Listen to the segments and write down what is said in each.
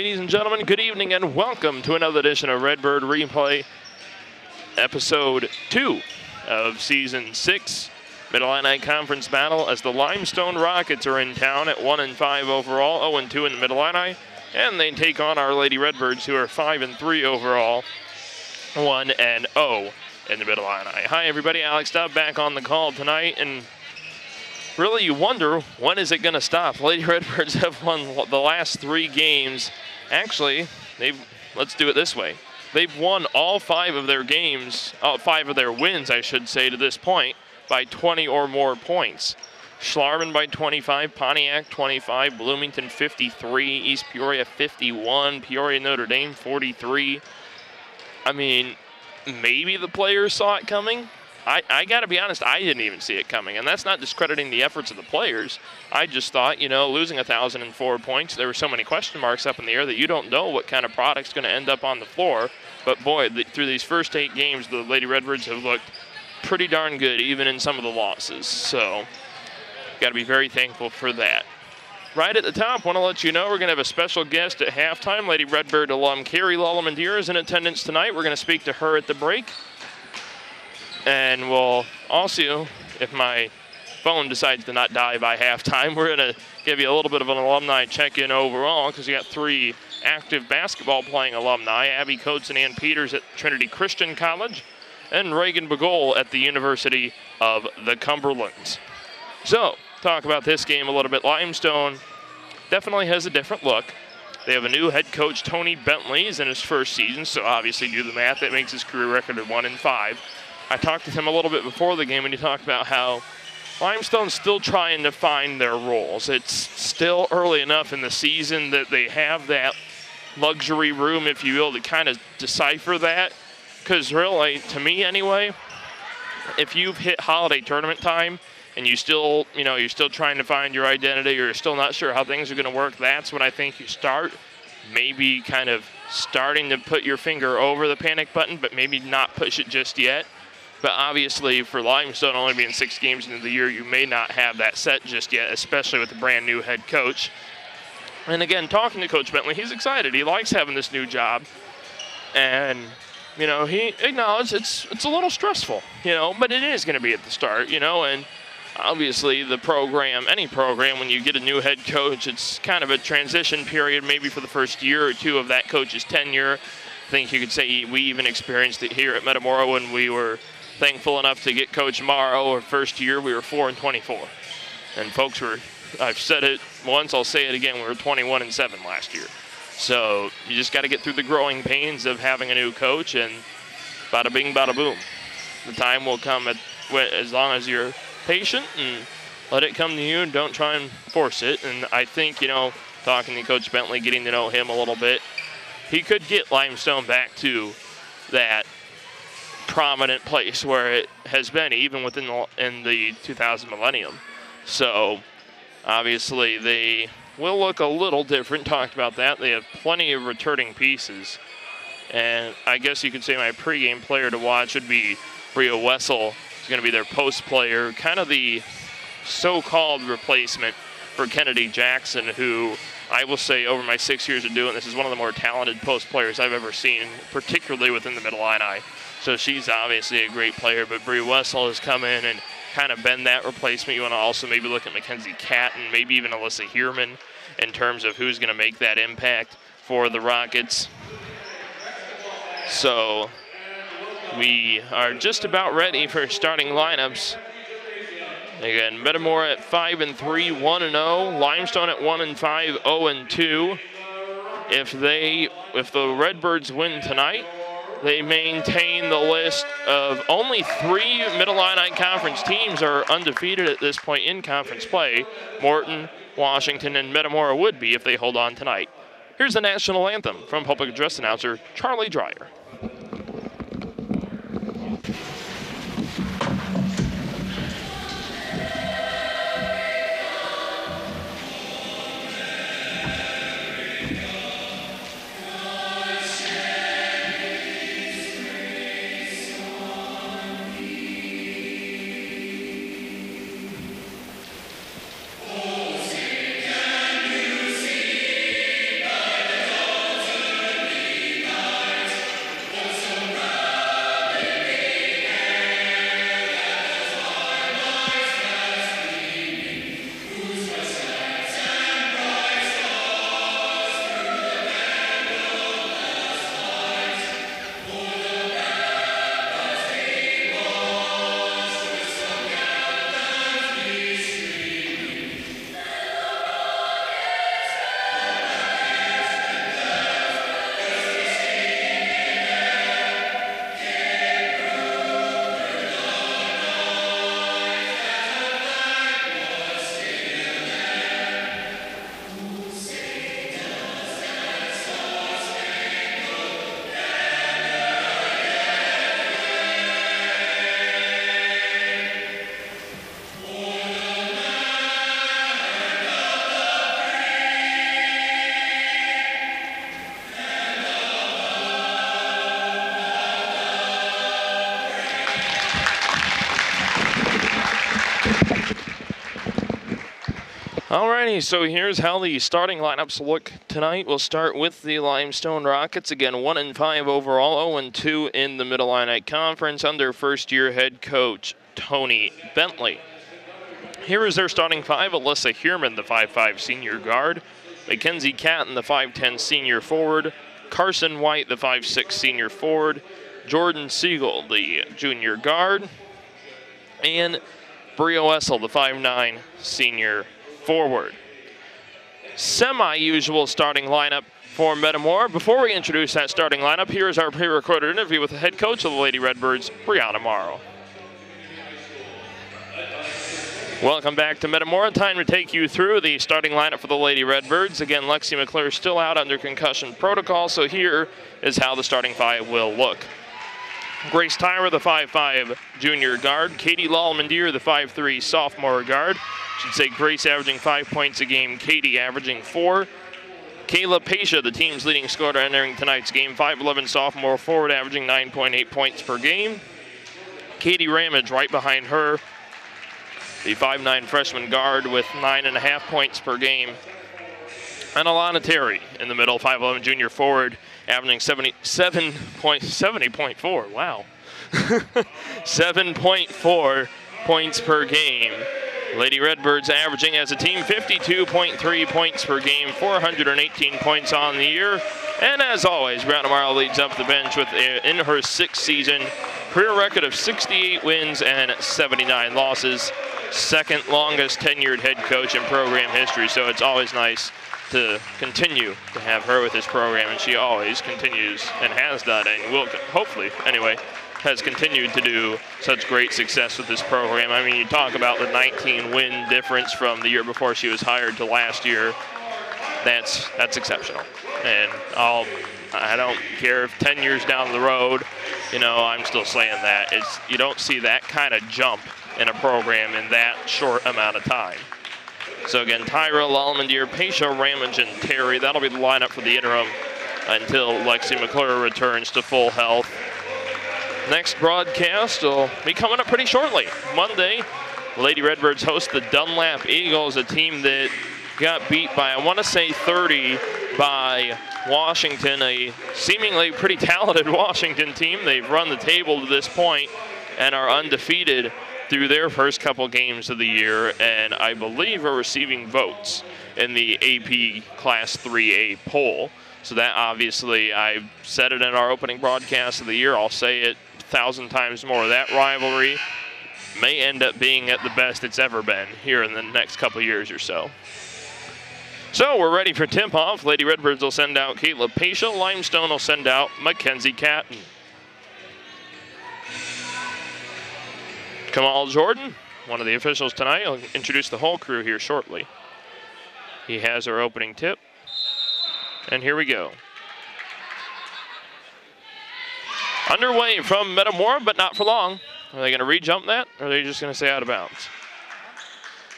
Ladies and gentlemen, good evening and welcome to another edition of Redbird Replay, Episode 2 of Season 6, Mid-Illini Conference Battle, as the Limestone Rockets are in town at 1-5 overall, 0-2 in the Mid-Illini, and they take on Our Lady Redbirds, who are 5-3 overall, 1-0 in the Mid-Illini. Hi everybody, Alex Dubb back on the call tonight, and really, you wonder, when is it going to stop? Lady Redbirds have won the last 3 games. Actually, let's do it this way. They've won all 5 of their games, 5 of their wins, I should say, to this point, by 20 or more points. Schlarman by 25, Pontiac 25, Bloomington 53, East Peoria 51, Peoria Notre Dame 43. I mean, maybe the players saw it coming. I got to be honest, I didn't even see it coming, and that's not discrediting the efforts of the players. I just thought, losing 1,004 points, there were so many question marks up in the air that you don't know what kind of product's going to end up on the floor. But boy, through these first 8 games, the Lady Redbirds have looked pretty darn good, even in some of the losses. So, got to be very thankful for that. Right at the top, want to let you know we're going to have a special guest at halftime. Lady Redbird alum Carrie Lullemandier is in attendance tonight. We're going to speak to her at the break. And we'll also, if my phone decides to not die by halftime, we're going to give you a little bit of an alumni check-in overall, because we got 3 active basketball playing alumni: Abby Coates and Ann Peters at Trinity Christian College, and Reagan Bagol at the University of the Cumberlands. So, talk about this game a little bit. Limestone definitely has a different look. They have a new head coach, Tony Bentley, is in his first season, so obviously do the math. That makes his career record at 1-5. I talked to him a little bit before the game, and he talked about how Limestone's still trying to find their roles. It's still early enough in the season that they have that luxury room, if you will, to kind of decipher that. Because really, to me anyway, if you've hit holiday tournament time and you still, you're still trying to find your identity, or you're still not sure how things are going to work, that's when I think you start maybe kind of starting to put your finger over the panic button, but maybe not push it just yet. But obviously, for Limestone only being 6 games into the year, you may not have that set just yet, especially with the brand new head coach. And again, talking to Coach Bentley, he's excited. He likes having this new job. And, he acknowledged it's a little stressful, but it is going to be at the start, and obviously the program, any program, when you get a new head coach, it's kind of a transition period, maybe for the first year or 2 of that coach's tenure. I think you could say we even experienced it here at Metamora when we were thankful enough to get Coach Morrow. Our first year, we were 4-24. And folks I've said it once, I'll say it again, we were 21-7 last year. So you just got to get through the growing pains of having a new coach, and bada bing, bada boom. The time will come as long as you're patient and let it come to you and don't try and force it. And I think, talking to Coach Bentley, getting to know him a little bit, he could get Limestone back to that prominent place where it has been, even in the 2000 millennium. So obviously they will look a little different. Talked about that. They have plenty of returning pieces, and I guess you could say my pregame player to watch would be Bria Wessel. She's going to be their post player, kind of the so-called replacement for Kennedy Jackson, who I will say over my 6 years of doing this is one of the more talented post players I've ever seen, particularly within the Mid-Illini. So she's obviously a great player, but Brie Wessel has come in and kind of been that replacement. You want to also maybe look at Mackenzie Catton, maybe even Alyssa Heerman, in terms of who's going to make that impact for the Rockets. So we are just about ready for starting lineups. Again, Metamora at 5-3, 1-0. Limestone at 1-5, 0-2. If the Redbirds win tonight, they maintain the list of only 3 Mid-Illini Conference teams are undefeated at this point in conference play. Morton, Washington, and Metamora would be if they hold on tonight. Here's the national anthem from public address announcer Charlie Dreyer. Alrighty, so here's how the starting lineups look tonight. We'll start with the Limestone Rockets. Again, 1-5 overall, 0-2 in the Mid-Illini Conference under first-year head coach Tony Bentley. Here is their starting five: Alyssa Heerman, the 5'5 senior guard; Mackenzie Catton, the 5'10 senior forward; Carson White, the 5'6 senior forward; Jordan Siegel, the junior guard; and Brio Essel, the 5'9 senior forward. Semi-usual starting lineup for Metamora. Before we introduce that starting lineup, here is our pre-recorded interview with the head coach of the Lady Redbirds, Brianna Morrow. Welcome back to Metamora. Time to take you through the starting lineup for the Lady Redbirds. Again, Lexi McClure is still out under concussion protocol, so here is how the starting five will look. Grace Tyra, the 5'5 junior guard; Katie Lallmandier, the 5'3 sophomore guard. Should say Grace averaging 5 points a game, Katie averaging 4. Kayla Pasha, the team's leading scorer entering tonight's game, 5'11 sophomore forward, averaging 9.8 points per game. Katie Ramage right behind her, the 5'9 freshman guard with 9.5 points per game. And Alana Terry in the middle, 5'11 junior forward, averaging 70.4, wow. 7.4 points per game. Lady Redbirds averaging as a team 52.3 points per game, 418 points on the year. And as always, Brianna Morrow leads up the bench with, in her sixth season, career record of 68 wins and 79 losses. Second longest tenured head coach in program history, so it's always nice to continue to have her with this program, and she always continues and has done, and will hopefully, anyway, has continued to do such great success with this program. I mean, you talk about the 19-win difference from the year before she was hired to last year. That's exceptional. And I don't care if 10 years down the road, you know, I'm still saying that. You don't see that kind of jump in a program in that short amount of time. So again, Tyra, Lallmandier, Pasha, Ramage, and Terry. That'll be the lineup for the interim until Lexi McClure returns to full health. Next broadcast will be coming up pretty shortly. Monday, Lady Redbirds host the Dunlap Eagles, a team that got beat by, I want to say, 30 by Washington, a seemingly pretty talented Washington team. They've run the table to this point and are undefeated through their first couple games of the year, and I believe are receiving votes in the AP Class 3A poll. So that obviously, I said it in our opening broadcast of the year, I'll say it 1,000 times more. That rivalry may end up being at the best it's ever been here in the next couple years or so. So we're ready for tip-off. Lady Redbirds will send out Kayla Pasha. Limestone will send out Mackenzie Catton. Kamal Jordan, one of the officials tonight. I'll introduce the whole crew here shortly. He has our opening tip. And here we go. Underway from Metamora, but not for long. Are they going to re-jump that, or are they just going to stay out of bounds?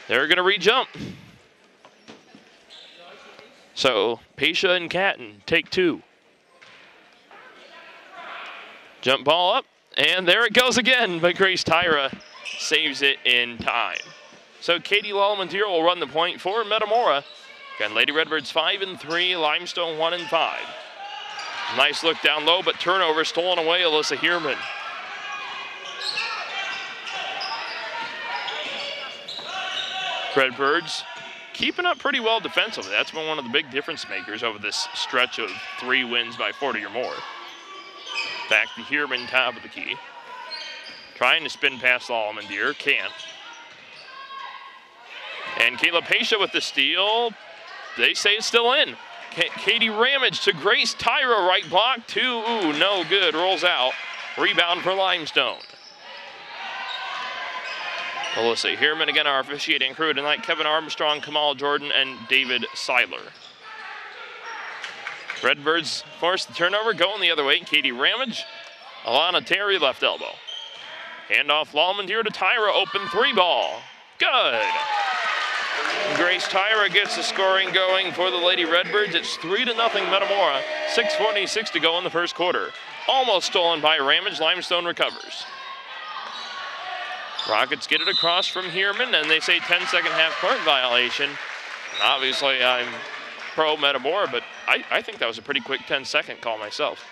They're going to re-jump. So, Pasha and Catton, take two. Jump ball up, and there it goes again, but Grace Tyra saves it in time. So Katie Lallmandier will run the point for Metamora. Again, Lady Redbirds 5-3, Limestone 1-5. Nice look down low, but turnover stolen away, Alyssa Heerman. Redbirds keeping up pretty well defensively. That's been one of the big difference makers over this stretch of 3 wins by 40 or more. Back to Heerman, top of the key. Trying to spin past Lallmandier, can't. And Kayla Pasha with the steal. They say it's still in. Katie Ramage to Grace Tyra, right block, 2, ooh, no good, rolls out. Rebound for Limestone. Alyssa Heerman, again, our officiating crew tonight, Kevin Armstrong, Kamal Jordan, and David Seiler. Redbirds force the turnover, going the other way. Katie Ramage, Alana Terry, left elbow. Handoff Lallmandier to Tyra, open 3 ball. Good. Grace Tyra gets the scoring going for the Lady Redbirds. It's 3-0 Metamora. 6:46 to go in the first quarter. Almost stolen by Ramage. Limestone recovers. Rockets get it across from Heerman, and they say 10-second half-court violation. Obviously, I'm pro Metamora, but I think that was a pretty quick 10-second call myself.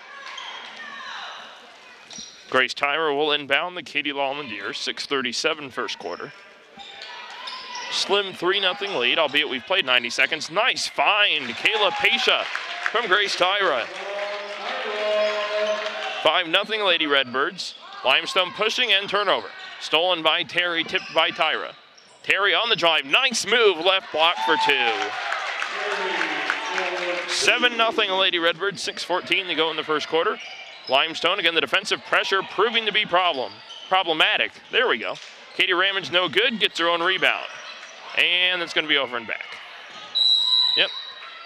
Grace Tyra will inbound the Katie Lallmandier, 6:37 first quarter. Slim 3-0 lead, albeit we've played 90 seconds. Nice find, Kayla Pasha from Grace Tyra. 5-0 Lady Redbirds. Limestone pushing and turnover. Stolen by Terry, tipped by Tyra. Terry on the drive, nice move, left block for 2. 7-0 Lady Redbirds, 6:14 to go in the first quarter. Limestone, again, the defensive pressure proving to be problematic. There we go. Katie Ramage, no good, gets her own rebound. And it's going to be over and back. Yep.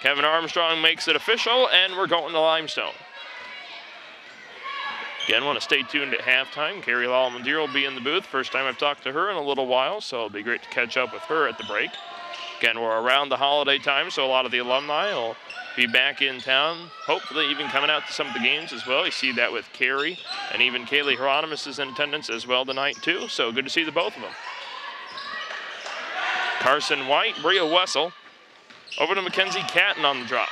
Kevin Armstrong makes it official, and we're going to Limestone. Again, want to stay tuned at halftime. Carrie Lallmandier will be in the booth. First time I've talked to her in a little while, so it'll be great to catch up with her at the break. Again, we're around the holiday time, so a lot of the alumni will be back in town, hopefully even coming out to some of the games as well. You see that with Carrie, and even Kaylee Hieronymus is in attendance as well tonight too, so good to see the both of them. Carson White, Bria Wessel, over to Mackenzie Catton on the drive.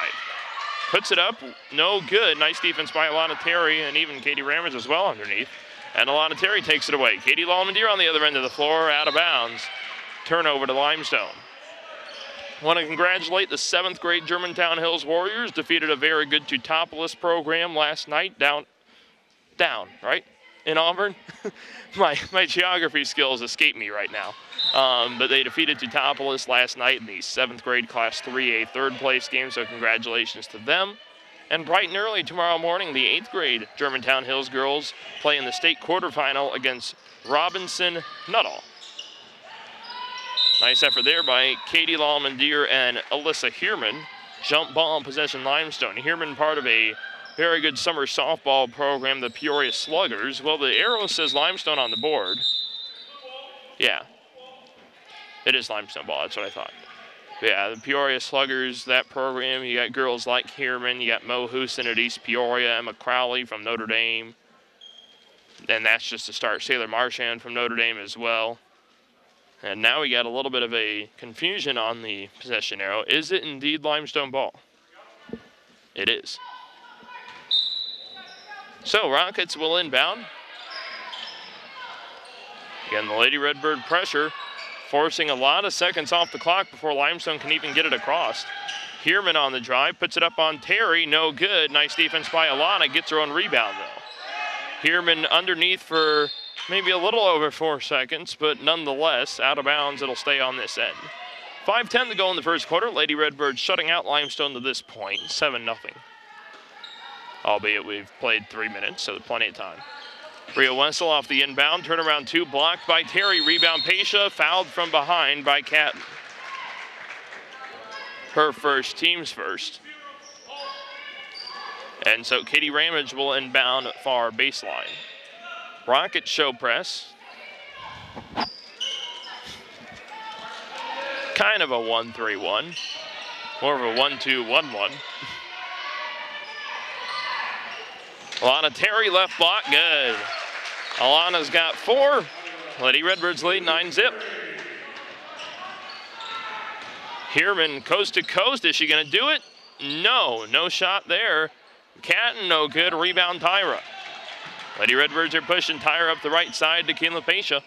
Puts it up, no good. Nice defense by Alana Terry and even Katie Ramage as well underneath. And Alana Terry takes it away. Katie Lallmandier on the other end of the floor, out of bounds. Turnover to Limestone. Want to congratulate the 7th grade Germantown Hills Warriors. Defeated a very good Teutopolis program last night down, right? In Auburn. my geography skills escape me right now. But they defeated Teutopolis last night in the 7th grade Class 3A third place game, so congratulations to them. And bright and early tomorrow morning, the 8th grade Germantown Hills girls play in the state quarterfinal against Robinson Nuttall. Nice effort there by Katie Lallmandier and Alyssa Heerman. Jump ball in possession Limestone. Heerman part of a very good summer softball program, the Peoria Sluggers. Well, the arrow says Limestone on the board. Yeah, it is Limestone ball, that's what I thought. But yeah, the Peoria Sluggers, that program, you got girls like Heerman, you got Mo Houston at East Peoria, Emma Crowley from Notre Dame. And that's just to start. Sailor Marchand from Notre Dame as well. And now we got a little bit of a confusion on the possession arrow. Is it indeed Limestone ball? It is. So Rockets will inbound. Again, the Lady Redbird pressure, forcing a lot of seconds off the clock before Limestone can even get it across. Heerman on the drive, puts it up on Terry, no good. Nice defense by Alana, gets her own rebound though. Heerman underneath for maybe a little over 4 seconds, but nonetheless, out of bounds, it'll stay on this end. 5:10 to go in the first quarter. Lady Redbird shutting out Limestone to this point, 7-0. Albeit we've played 3 minutes, so plenty of time. Bria Wessel off the inbound, turnaround 2, blocked by Terry, rebound Pasha, fouled from behind by Catton. Her first, team's first. And so Katie Ramage will inbound far baseline. Rocket show press. Kind of a 1-3-1. More of a 1-2-1-1. Alana Terry left block, good. Alana's got 4. Lady Redbirds lead 9-zip. Heerman coast to coast, is she gonna do it? No shot there. Catton, no good, rebound Tyra. Lady Redbirds are pushing Tyra up the right side to Kayla Pasha.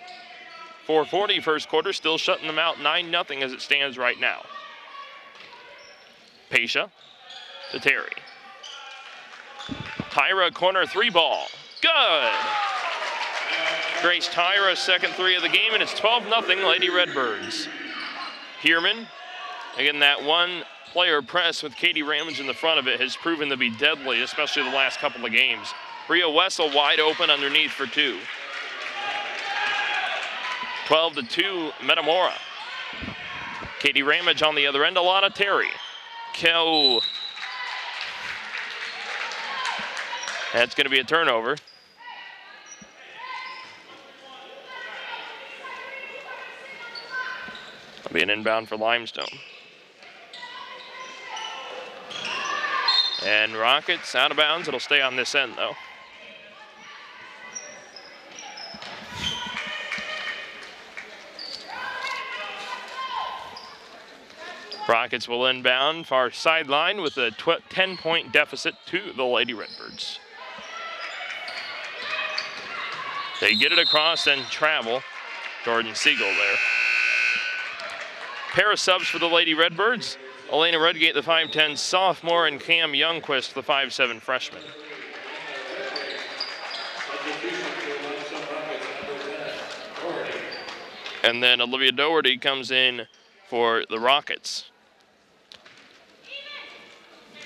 4:40 first quarter, still shutting them out 9-0 as it stands right now. Pasha to Terry. Tyra corner 3 ball, good. Grace Tyra, second 3 of the game, and it's 12-0 Lady Redbirds. Heerman, again, that one player press with Katie Ramage in the front of it has proven to be deadly, especially the last couple of games. Bria Wessel wide open underneath for 2. 12-2 Metamora. Katie Ramage on the other end, Alana Terry. That's going to be a turnover. That'll be an inbound for Limestone. And Rockets out of bounds. It'll stay on this end, though. Rockets will inbound far sideline with a 10-point deficit to the Lady Redbirds. They get it across and travel. Jordan Siegel there. Pair of subs for the Lady Redbirds. Elena Redgate, the 5'10 sophomore, and Cam Youngquist, the 5'7 freshman. And then Olivia Doherty comes in for the Rockets.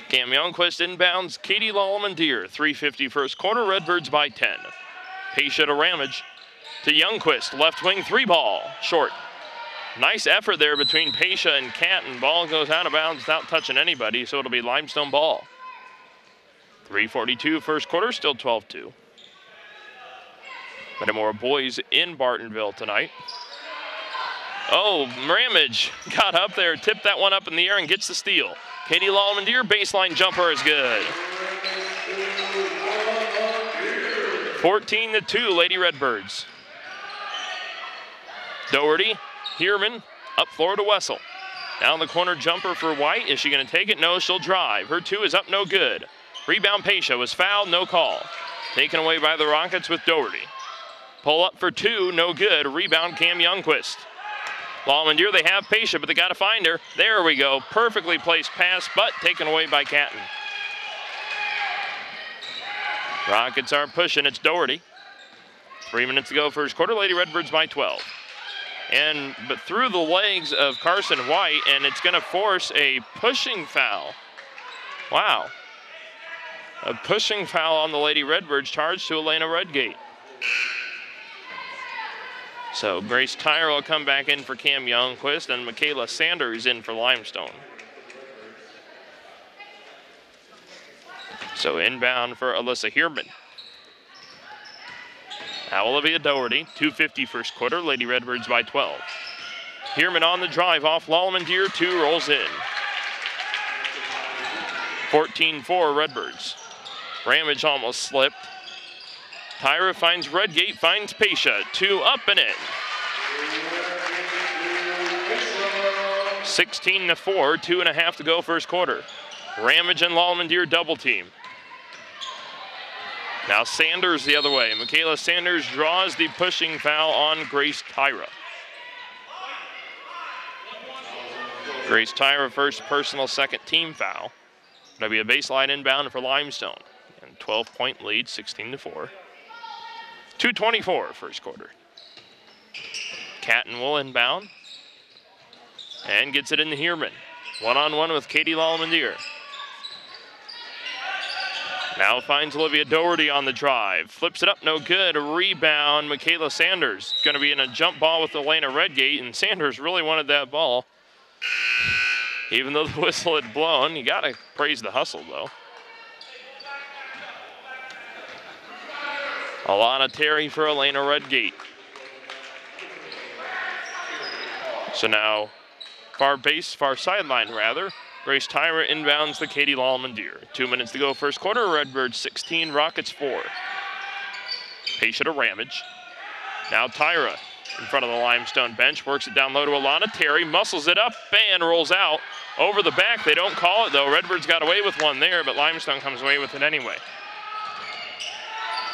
Cam Youngquist inbounds. Katie Lallman-Deer, 3:50 first quarter, Redbirds by 10. Paisha to Ramage, to Youngquist, left wing 3-ball, short. Nice effort there between Paisha and Catton. Ball goes out of bounds without touching anybody, so it'll be Limestone ball. 3:42 first quarter, still 12-2. Metamora boys in Bartonville tonight. Oh, Ramage got up there, tipped that one up in the air and gets the steal. Katie Lallman-Deer, baseline jumper is good. 14-2, Lady Redbirds. Doherty, Heerman, up floor to Wessel. Down the corner jumper for White. Is she going to take it? No, she'll drive. Her 2 is up, no good. Rebound, Paisha was fouled, no call. Taken away by the Rockets with Doherty. Pull up for 2, no good. Rebound, Cam Youngquist. Lallman-Deer, they have Paisha, but they got to find her. There we go. Perfectly placed pass, but taken away by Catton. Rockets are pushing. It's Doherty. 3 minutes to go, first quarter. Lady Redbirds by 12. But through the legs of Carson White, and it's going to force a pushing foul. Wow. A pushing foul on the Lady Redbirds, charged to Elena Redgate. So Grace Tyre will come back in for Cam Youngquist, and Michaela Sanders in for Limestone. So inbound for Alyssa Heerman. Now Olivia Doherty, 2:50 first quarter, Lady Redbirds by 12. Heerman on the drive off Lallman-Deer, 2 rolls in. 14-4 Redbirds. Ramage almost slipped. Tyra finds Redgate, finds Paisha, 2 up and in. 16-4, 2.5 to go first quarter. Ramage and Lallman-Deer double team. Now Sanders the other way. Michaela Sanders draws the pushing foul on Grace Tyra. Grace Tyra, first personal, second team foul. That'll be a baseline inbound for Limestone. And 12-point lead, 16-4. 2:24 first quarter. Catton will inbound. And gets it into Heerman. One-on-one with Katie Lallman-Deer. Now finds Olivia Doherty on the drive. Flips it up, no good. A rebound, Michaela Sanders. Going to be in a jump ball with Elena Redgate, and Sanders really wanted that ball. Even though the whistle had blown, you got to praise the hustle, though. Alana Terry for Elena Redgate. So now, far sideline rather. Grace Tyra inbounds the Katie Lallman-Deer. 2 minutes to go first quarter. Redbirds 16, Rockets 4. Paisha to Ramage. Now Tyra in front of the Limestone bench. Works it down low to Alana Terry. Muscles it up and rolls out. Over the back. They don't call it though. Redbirds got away with one there, but Limestone comes away with it anyway.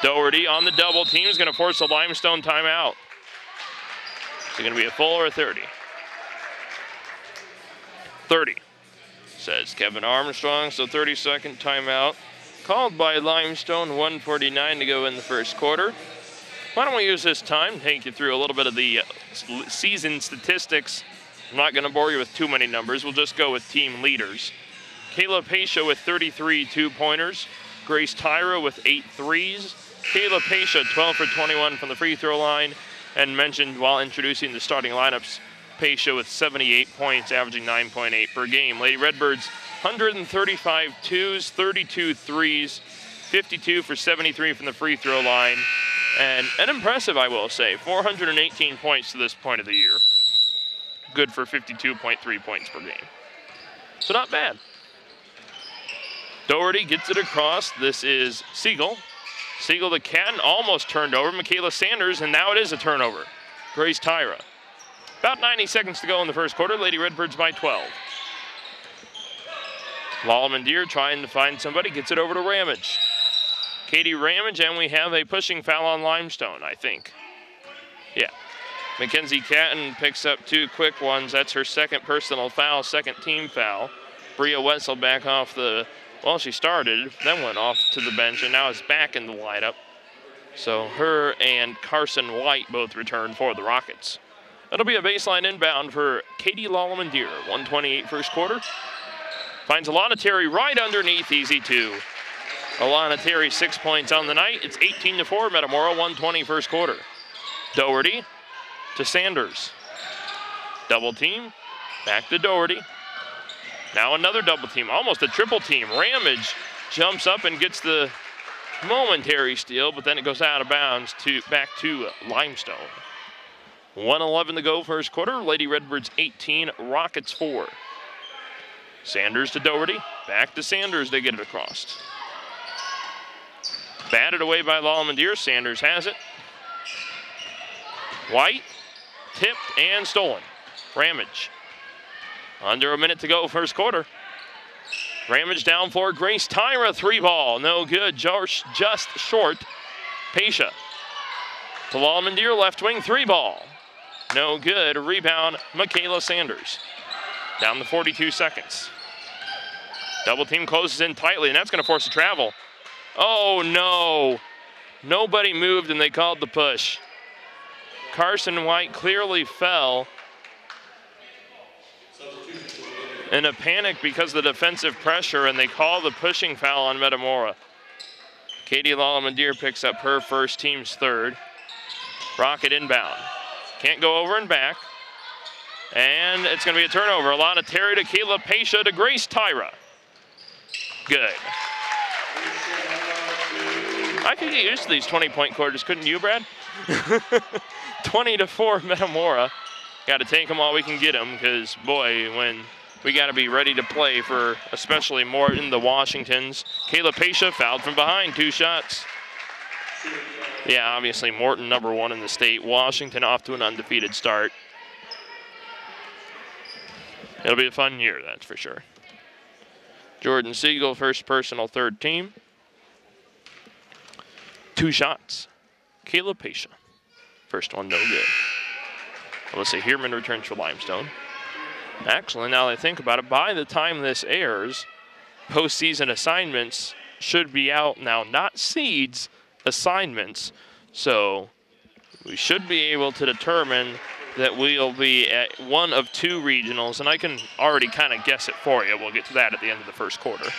Doherty on the double team is going to force a Limestone timeout. Is it going to be a full or a 30? 30, says Kevin Armstrong. So 30-second timeout called by Limestone. 1:49 to go in the first quarter. Why don't we use this time to take you through a little bit of the season statistics. I'm not going to bore you with too many numbers. We'll just go with team leaders. Kayla Paisha with 33 two-pointers. Grace Tyra with 8 threes. Kayla Paisha 12 for 21 from the free throw line. And mentioned while introducing the starting lineups, Paisha with 78 points, averaging 9.8 per game. Lady Redbirds, 135 twos, 32 threes, 52 for 73 from the free throw line. And an impressive, I will say, 418 points to this point of the year. Good for 52.3 points per game. So not bad. Doherty gets it across. This is Siegel. Siegel to Catton, almost turned over. Michaela Sanders, and now it is a turnover. Grace Tyra. About 90 seconds to go in the first quarter. Lady Redbirds by 12. Lallemand trying to find somebody, gets it over to Ramage. Katie Ramage, and we have a pushing foul on Limestone, I think. Yeah. Mackenzie Catton picks up 2 quick ones. That's her second personal foul, second team foul. Bria Wessel back off the, well, she started, then went off to the bench, and now is back in the lineup. So her and Carson White both return for the Rockets. That'll be a baseline inbound for Katie Lallemand. 1:28 first quarter. Finds Alana Terry right underneath, easy 2. Alana Terry 6 points on the night. It's 18-4 Metamora, 1:20 first quarter. Doherty to Sanders. Double team, back to Doherty. Now another double team, almost a triple team. Ramage jumps up and gets the momentary steal, but then it goes out of bounds back to Limestone. 1:11 to go first quarter. Lady Redbirds 18, Rockets 4. Sanders to Doherty, back to Sanders, they get it across. Batted away by Lallemand. Sanders has it. White, tipped and stolen. Ramage. Under a minute to go first quarter. Ramage down for Grace Tyra, 3-ball, no good, just short. Pesha to Lallemand, left wing, 3-ball. No good, rebound, Michaela Sanders. Down to 42 seconds. Double team closes in tightly, and that's gonna force a travel. Oh no, nobody moved and they called the push. Carson White clearly fell in a panic because of the defensive pressure, and they call the pushing foul on Metamora. Katie Lallemand picks up her first, team's third. Rocket inbound. Can't go over and back. And it's going to be a turnover. Alana Terry to Kayla Pesha to Grace Tyra. Good. I could get used to these 20-point quarters, couldn't you, Brad? 20-4 Metamora. Got to take them while we can get them, because, boy, when we got to be ready to play for especially Morton, the Washingtons. Kayla Pesha fouled from behind, 2 shots. Yeah, obviously Morton #1 in the state. Washington off to an undefeated start. It'll be a fun year, that's for sure. Jordan Siegel, first personal, third team. 2 shots. Kayla Pesha. First one, no good. Alyssa Heerman returns for Limestone. Actually, now that I think about it, by the time this airs, postseason assignments should be out now, not seeds, assignments. So we should be able to determine that we'll be at one of 2 regionals, and I can already kind of guess it for you. We'll get to that at the end of the first quarter.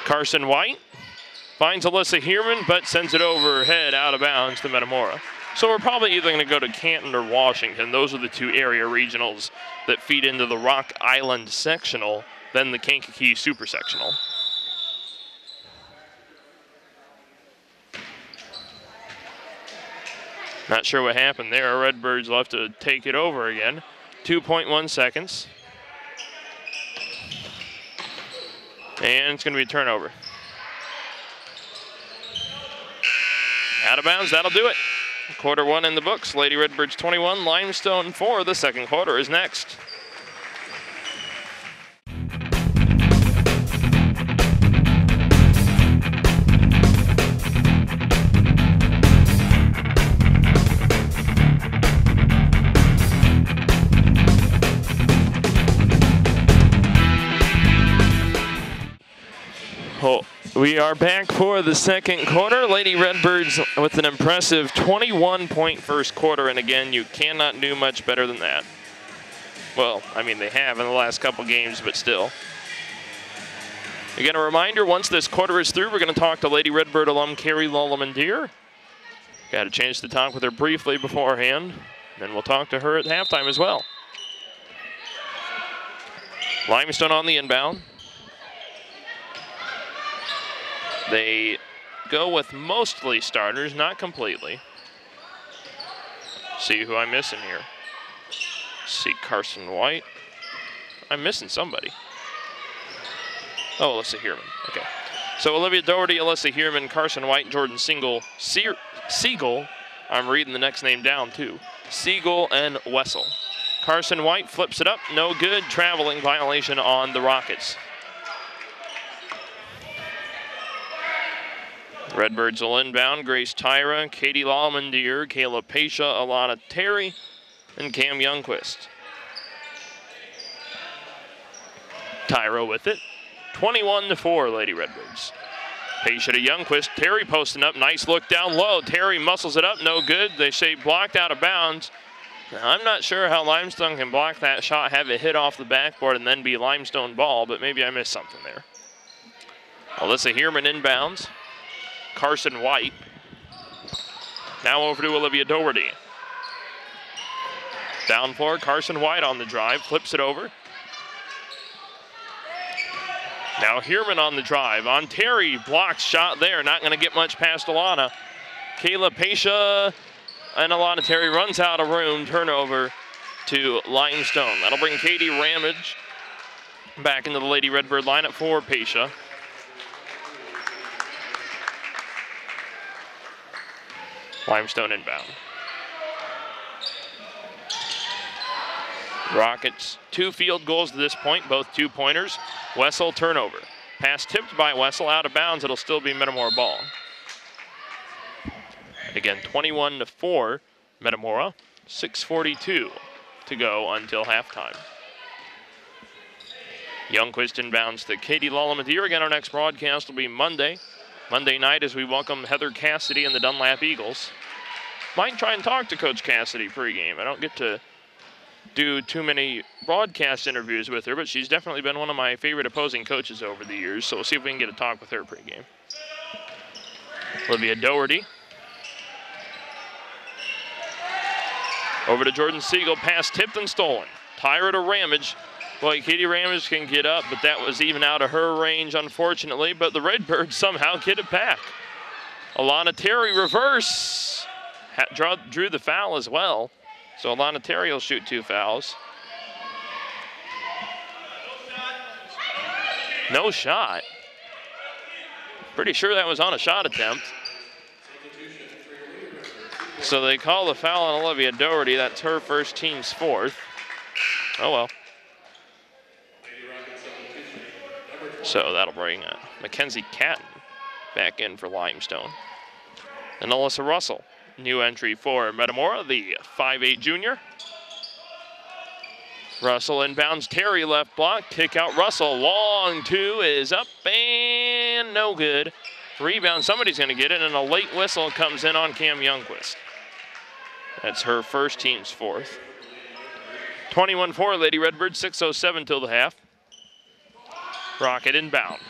Carson White finds Alyssa Heerman, but sends it overhead out of bounds to Metamora. So we're probably either going to go to Canton or Washington. Those are the 2 area regionals that feed into the Rock Island sectional, then the Kankakee super sectional. Not sure what happened there. Redbirds left to take it over again. 2.1 seconds. And it's going to be a turnover. Out of bounds, that'll do it. Quarter 1 in the books. Lady Redbirds 21, Limestone 4. The second quarter is next. Oh, we are back for the second quarter. Lady Redbirds with an impressive 21-point first quarter, and again, you cannot do much better than that. Well, I mean, they have in the last couple games, but still. Again, a reminder, once this quarter is through, we're going to talk to Lady Redbird alum Carrie Lallemand. Got a chance to talk with her briefly beforehand, then we'll talk to her at halftime as well. Limestone on the inbound. They go with mostly starters, not completely. See who I'm missing here. See Carson White. I'm missing somebody. Oh, Alyssa Heerman. Okay. So Olivia Doherty, Alyssa Heerman, Carson White, Jordan Siegel. I'm reading the next name down too. Siegel and Wessel. Carson White flips it up, no good. Traveling violation on the Rockets. Redbirds will inbound. Grace Tyra, Katie Lallmandier, Kayla Pasha, Alana Terry, and Cam Youngquist. Tyra with it. 21-4, Lady Redbirds. Pasha to Youngquist. Terry posting up. Nice look down low. Terry muscles it up. No good. They say blocked out of bounds. Now, I'm not sure how Limestone can block that shot, have it hit off the backboard, and then be Limestone ball, but maybe I missed something there. Alyssa Heerman inbounds. Carson White. Now over to Olivia Doherty. Down floor, Carson White on the drive. Flips it over. Now Heerman on the drive. On Terry, blocks shot there. Not going to get much past Alana. Kayla Pasha and Alana Terry runs out of room. Turnover to Limestone. That'll bring Katie Ramage back into the Lady Redbird lineup for Pasha. Limestone inbound. Rockets 2 field goals to this point, both 2-pointers. Wessel turnover. Pass tipped by Wessel, out of bounds. It'll still be Metamora ball. Again, 21-4, Metamora. 6:42 to go until halftime. Youngquist inbounds to Katie Lallamadir. Again, our next broadcast will be Monday night as we welcome Heather Cassidy and the Dunlap Eagles. Might try and talk to Coach Cassidy pregame. I don't get to do too many broadcast interviews with her, but she's definitely been one of my favorite opposing coaches over the years, so we'll see if we can get a talk with her pregame. Olivia Doherty. Over to Jordan Siegel, pass tipped and stolen. Tyra to Ramage. Boy, Katie Ramage can get up, but that was even out of her range, unfortunately, but the Redbirds somehow get it back. Alana Terry reverse. Drew the foul as well. So Alana Terry will shoot 2 fouls. No shot. Pretty sure that was on a shot attempt. So they call the foul on Olivia Doherty. That's her first, team's 4th. Oh well. So that'll bring Mackenzie Catton back in for Limestone. And Alyssa Russell, new entry for Metamora, the 5'8" junior. Russell inbounds, Terry left block, kick out Russell. Long 2 is up and no good. Rebound, somebody's going to get it, and a late whistle comes in on Cam Youngquist. That's her first, team's 4th. 21-4, Lady Redbird, 6:07 till the half. Rocket inbound.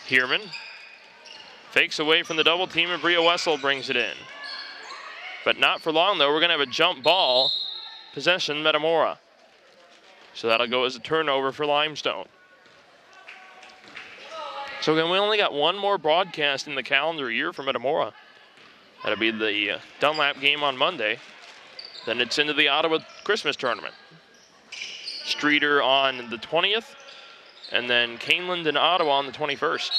Heerman fakes away from the double team, and Bria Wessel brings it in. But not for long, though. We're going to have a jump ball. Possession, Metamora. So that'll go as a turnover for Limestone. So again, we only got one more broadcast in the calendar year for Metamora. That'll be the Dunlap game on Monday. Then it's into the Ottawa Christmas tournament. Streeter on the 20th, and then Caneland and Ottawa on the 21st.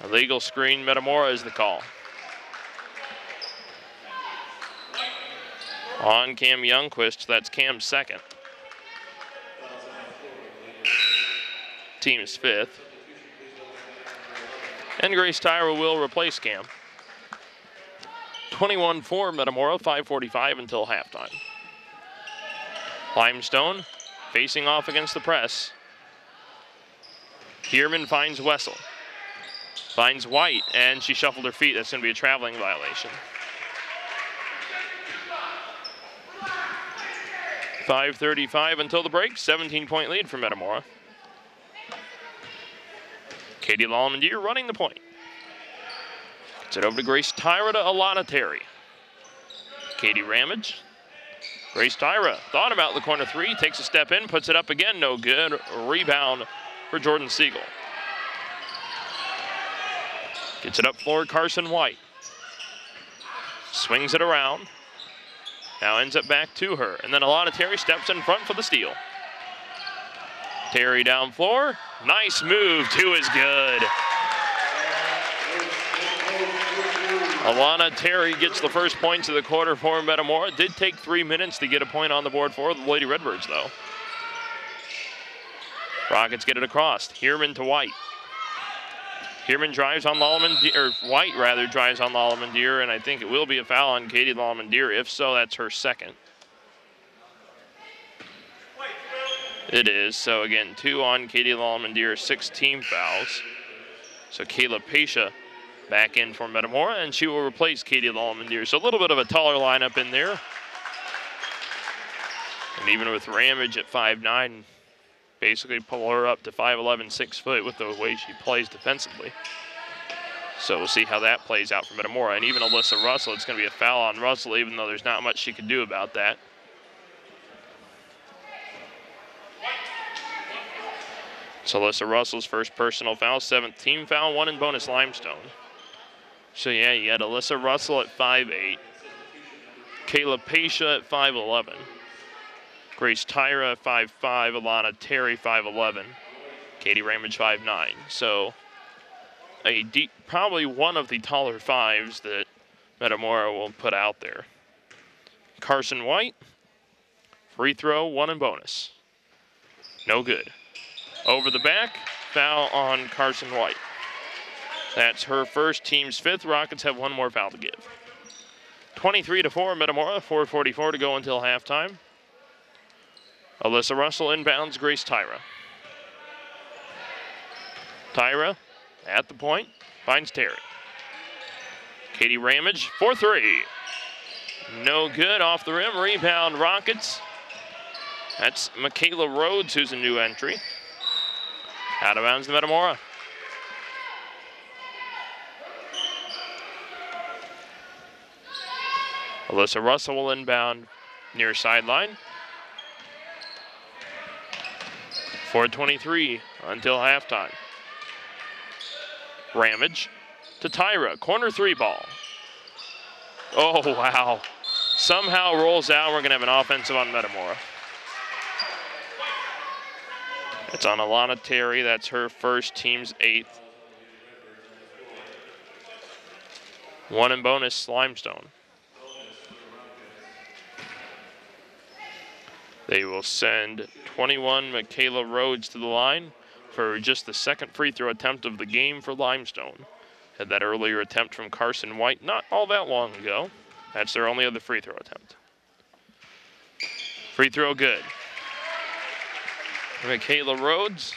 A legal screen, Metamora is the call. On Cam Youngquist, that's Cam's 2nd. Team's 5th. And Grace Tyra will replace Cam. 21-4 Metamora, 5:45 until halftime. Limestone facing off against the press. Heerman finds Wessel. Finds White, and she shuffled her feet. That's going to be a traveling violation. 5:35 until the break. 17-point lead for Metamora. Katie Lallmandier running the point. Gets it over to Grace Tyra to Alana Terry. Katie Ramage. Grace Tyra thought about the corner 3, takes a step in, puts it up again, no good. Rebound for Jordan Siegel. Gets it up floor, Carson White. Swings it around. Now ends up back to her. And then Alana Terry steps in front for the steal. Terry down floor. Nice move. 2 is good. Alana Terry gets the first points of the quarter for Metamora. It did take 3 minutes to get a point on the board for the Lady Redbirds, though. Rockets get it across. Heerman to White. Heerman drives on Lalamandir, or White rather drives on Lalamandir, and I think it will be a foul on Katie Lalamandir. If so, that's her second. It is. So again, 2 on Katie Lalamandir, 6 team fouls. So Kayla Pasha back in for Metamora, and she will replace Katie Lalamandir. So a little bit of a taller lineup in there. And even with Ramage at 5'9", basically pull her up to 5'11", 6 foot with the way she plays defensively. So we'll see how that plays out for Metamora. And even Alyssa Russell, it's going to be a foul on Russell, even though there's not much she can do about that. So Alyssa Russell's first personal foul, 7th team foul, 1 in bonus Limestone. So yeah, you had Alyssa Russell at 5'8", Kayla Pasha at 5'11", Grace Tyra at 5'5", Alana Terry 5'11", Katie Ramage 5'9". So a deep, probably one of the taller 5s that Metamora will put out there. Carson White, free throw, 1 in bonus. No good. Over the back, foul on Carson White. That's her first, team's 5th. Rockets have 1 more foul to give. 23-4 Metamora, 4:44 to go until halftime. Alyssa Russell inbounds Grace Tyra. Tyra at the point, finds Terry. Katie Ramage for 3. No good, off the rim, rebound Rockets. That's Michaela Rhodes, who's a new entry. Out of bounds to Metamora. Alyssa Russell will inbound near sideline. 4:23 until halftime. Ramage to Tyra, corner 3 ball. Oh, wow. Somehow rolls out. We're going to have an offensive on Metamora. It's on Alana Terry. That's her first, team's 8th. 1 in bonus Limestone. They will send 21 Michaela Rhodes to the line for just the 2nd free throw attempt of the game for Limestone. Had that earlier attempt from Carson White not all that long ago. That's their only other free throw attempt. Free throw good. Michaela Rhodes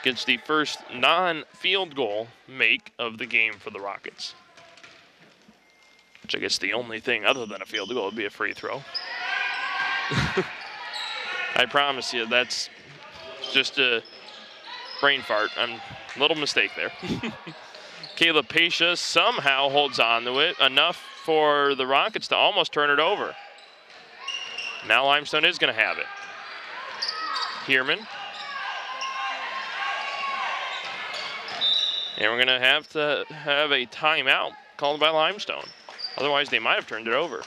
gets the first non-field goal make of the game for the Rockets. Which I guess the only thing other than a field goal would be a free throw. I promise you, that's just a brain fart. A little mistake there. Kayla Pasha somehow holds on to it enough for the Rockets to almost turn it over. Now Limestone is going to have it. Heerman. And we're going to have a timeout called by Limestone. Otherwise, they might have turned it over.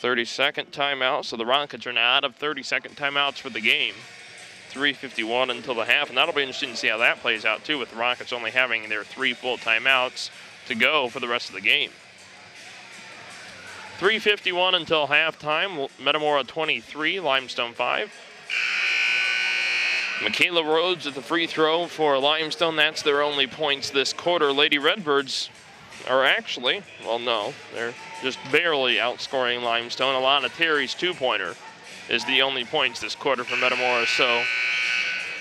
30-second timeout, so the Rockets are now out of 30-second timeouts for the game. 3:51 until the half, and that'll be interesting to see how that plays out, too, with the Rockets only having their 3 full timeouts to go for the rest of the game. 3:51 until halftime. Metamora 23, Limestone 5. Michaela Rhodes at the free throw for Limestone. That's their only points this quarter. Lady Redbirds are actually, well, no, they're just barely outscoring Limestone. Alana Terry's 2-pointer is the only points this quarter for Metamora. So,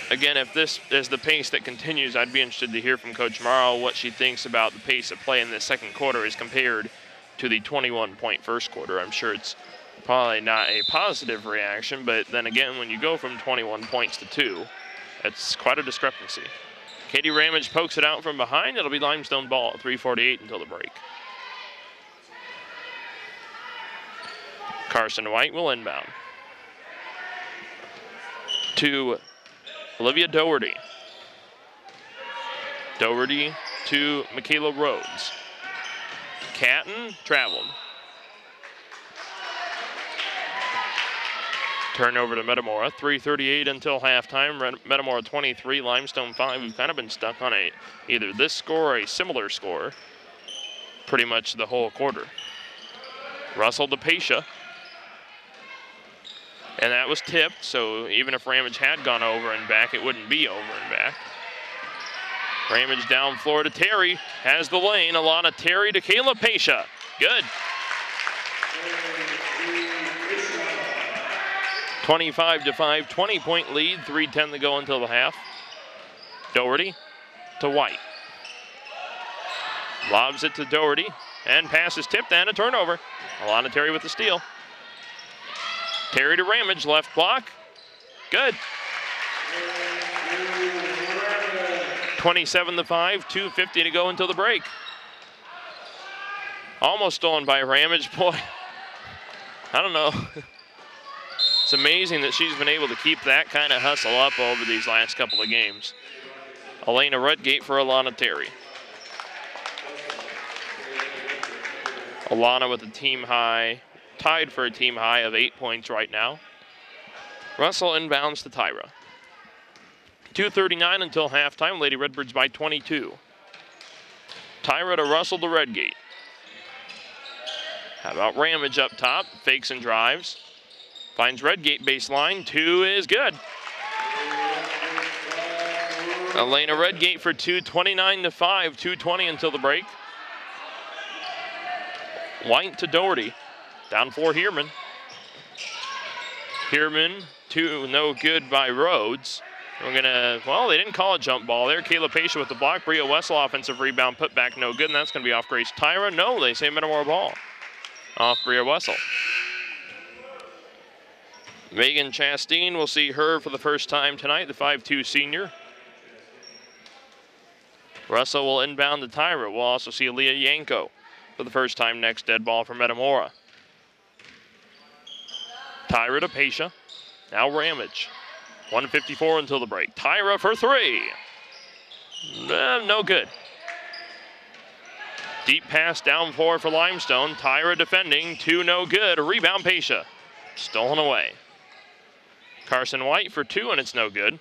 again, if this is the pace that continues, I'd be interested to hear from Coach Morrow what she thinks about the pace of play in the second quarter as compared to the 21-point first quarter. I'm sure it's probably not a positive reaction, but then again, when you go from 21 points to 2, it's quite a discrepancy. Katie Ramage pokes it out from behind. It'll be Limestone ball at 3:48 until the break. Carson White will inbound to Olivia Doherty. Doherty to Michaela Rhodes. Catton traveled. Turnover to Metamora. 3:38 until halftime. Metamora 23, Limestone 5. We've kind of been stuck on either this score or a similar score pretty much the whole quarter. Russell to Pesha. And that was tipped, so even if Ramage had gone over and back, it wouldn't be over and back. Ramage down floor to Terry, has the lane. Alana Terry to Kayla Pesha. Good. 25-5, 20-point lead, 3:10 to go until the half. Doherty to White. Lobs it to Doherty, and pass is tipped and a turnover. Alana Terry with the steal. Terry to Ramage, left block. Good. 27-5, 2:50 to go until the break. Almost stolen by Ramage. Boy, I don't know. It's amazing that she's been able to keep that kind of hustle up over these last couple of games. Elena Redgate for Alana Terry. Alana with a team high, tied for a team high of 8 points right now. Russell inbounds to Tyra. 2:39 until halftime. Lady Redbirds by 22. Tyra to Russell to Redgate. How about Ramage up top? Fakes and drives. Finds Redgate baseline. 2 is good. Elena Redgate for 2, 29-5, 2:20 until the break. White to Doherty. Down 4, Heerman. Heerman, 2, no good by Rhodes. We're gonna, well, they didn't call a jump ball there. Kayla Pesha with the block. Bria Wessel offensive rebound, put back, no good, and that's gonna be off Grace Tyra. No, they say Metamora ball. Off Bria Wessel. Megan Chastain, we'll see her for the first time tonight, the 5'2" senior. Russell will inbound to Tyra. We'll also see Leah Yanko for the first time next, dead ball for Metamora. Tyra to Pesha. Now Ramage. 1:54 until the break. Tyra for 3. No good. Deep pass down 4 for Limestone. Tyra defending. 2 no good. A rebound Pesha. Stolen away. Carson White for 2 and it's no good.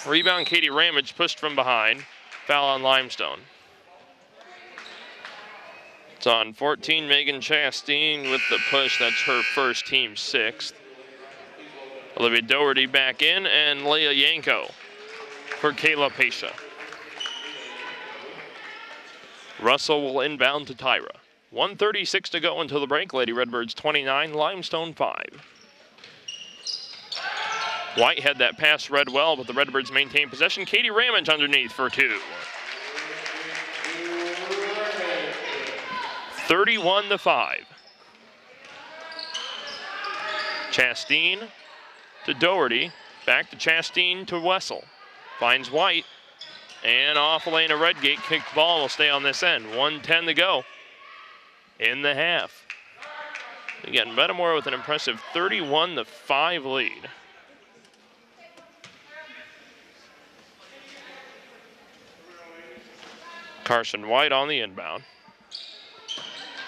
Rebound Katie Ramage pushed from behind. Foul on Limestone. It's on 14, Megan Chastain with the push. That's her first, team 6th. Olivia Doherty back in, and Leah Yanko for Kayla Pesha. Russell will inbound to Tyra. 1:36 to go until the break. Lady Redbirds 29, Limestone 5. White had that pass read well, but the Redbirds maintain possession. Katie Ramage underneath for 2. 31-5. Chastain to Doherty. Back to Chastain to Wessel. Finds White. And off Elena Redgate. Kicked ball will stay on this end. 1:10 to go in the half. Again, Metamora with an impressive 31-5 lead. Carson White on the inbound.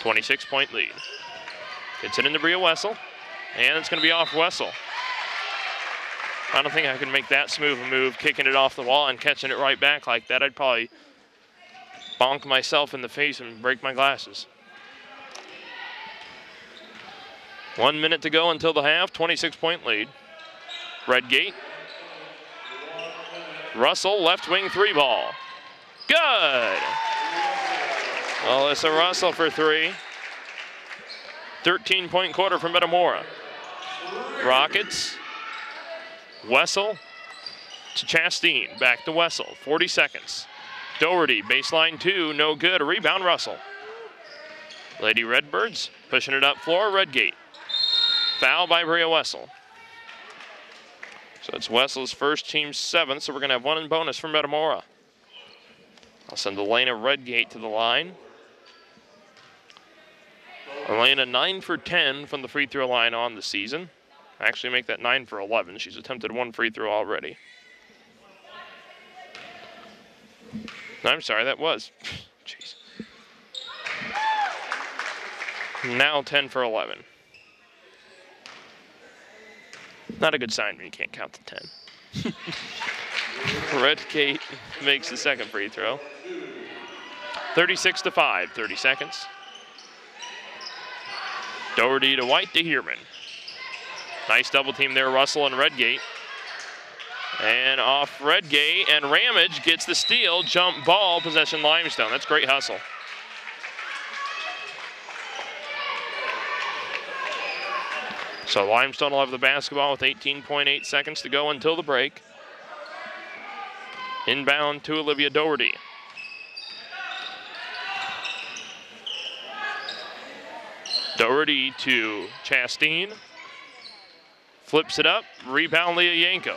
26-point lead. Gets it into Bria Wessel, and it's going to be off Wessel. I don't think I can make that smooth a move, kicking it off the wall and catching it right back like that. I'd probably bonk myself in the face and break my glasses. 1 minute to go until the half, 26-point lead. Redgate. Russell, left wing 3 ball. Good. Alyssa Russell for 3. 13-point quarter for Metamora. Rockets. Wessel to Chastain. Back to Wessel. 40 seconds. Doherty, baseline 2, no good. A rebound, Russell. Lady Redbirds pushing it up floor. Redgate. Foul by Bria Wessel. So it's Wessel's first, team 7th, so we're going to have 1 in bonus for Metamora. I'll send Elena Redgate to the line. Elena 9 for 10 from the free throw line on the season. Actually make that 9 for 11. She's attempted 1 free throw already. I'm sorry, that was. Jeez. Now 10 for 11. Not a good sign when you can't count to 10. Redgate makes the second free throw. 36-5, 30 seconds. Doherty to White to Heerman. Nice double team there, Russell and Redgate. And off Redgate, and Ramage gets the steal, jump ball, possession Limestone. That's great hustle. So Limestone will have the basketball with 18.8 seconds to go until the break. Inbound to Olivia Doherty. Doherty to Chastain. Flips it up, rebound Leah Yanko.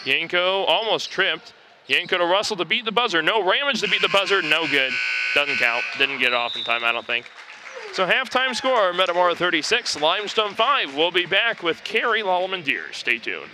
Yanko almost tripped. Yanko to Russell to beat the buzzer. No, Ramage to beat the buzzer, no good. Doesn't count, didn't get it off in time, I don't think. So halftime score, Metamora 36, Limestone 5. We'll be back with Carrie Lallemand-Deer. Stay tuned.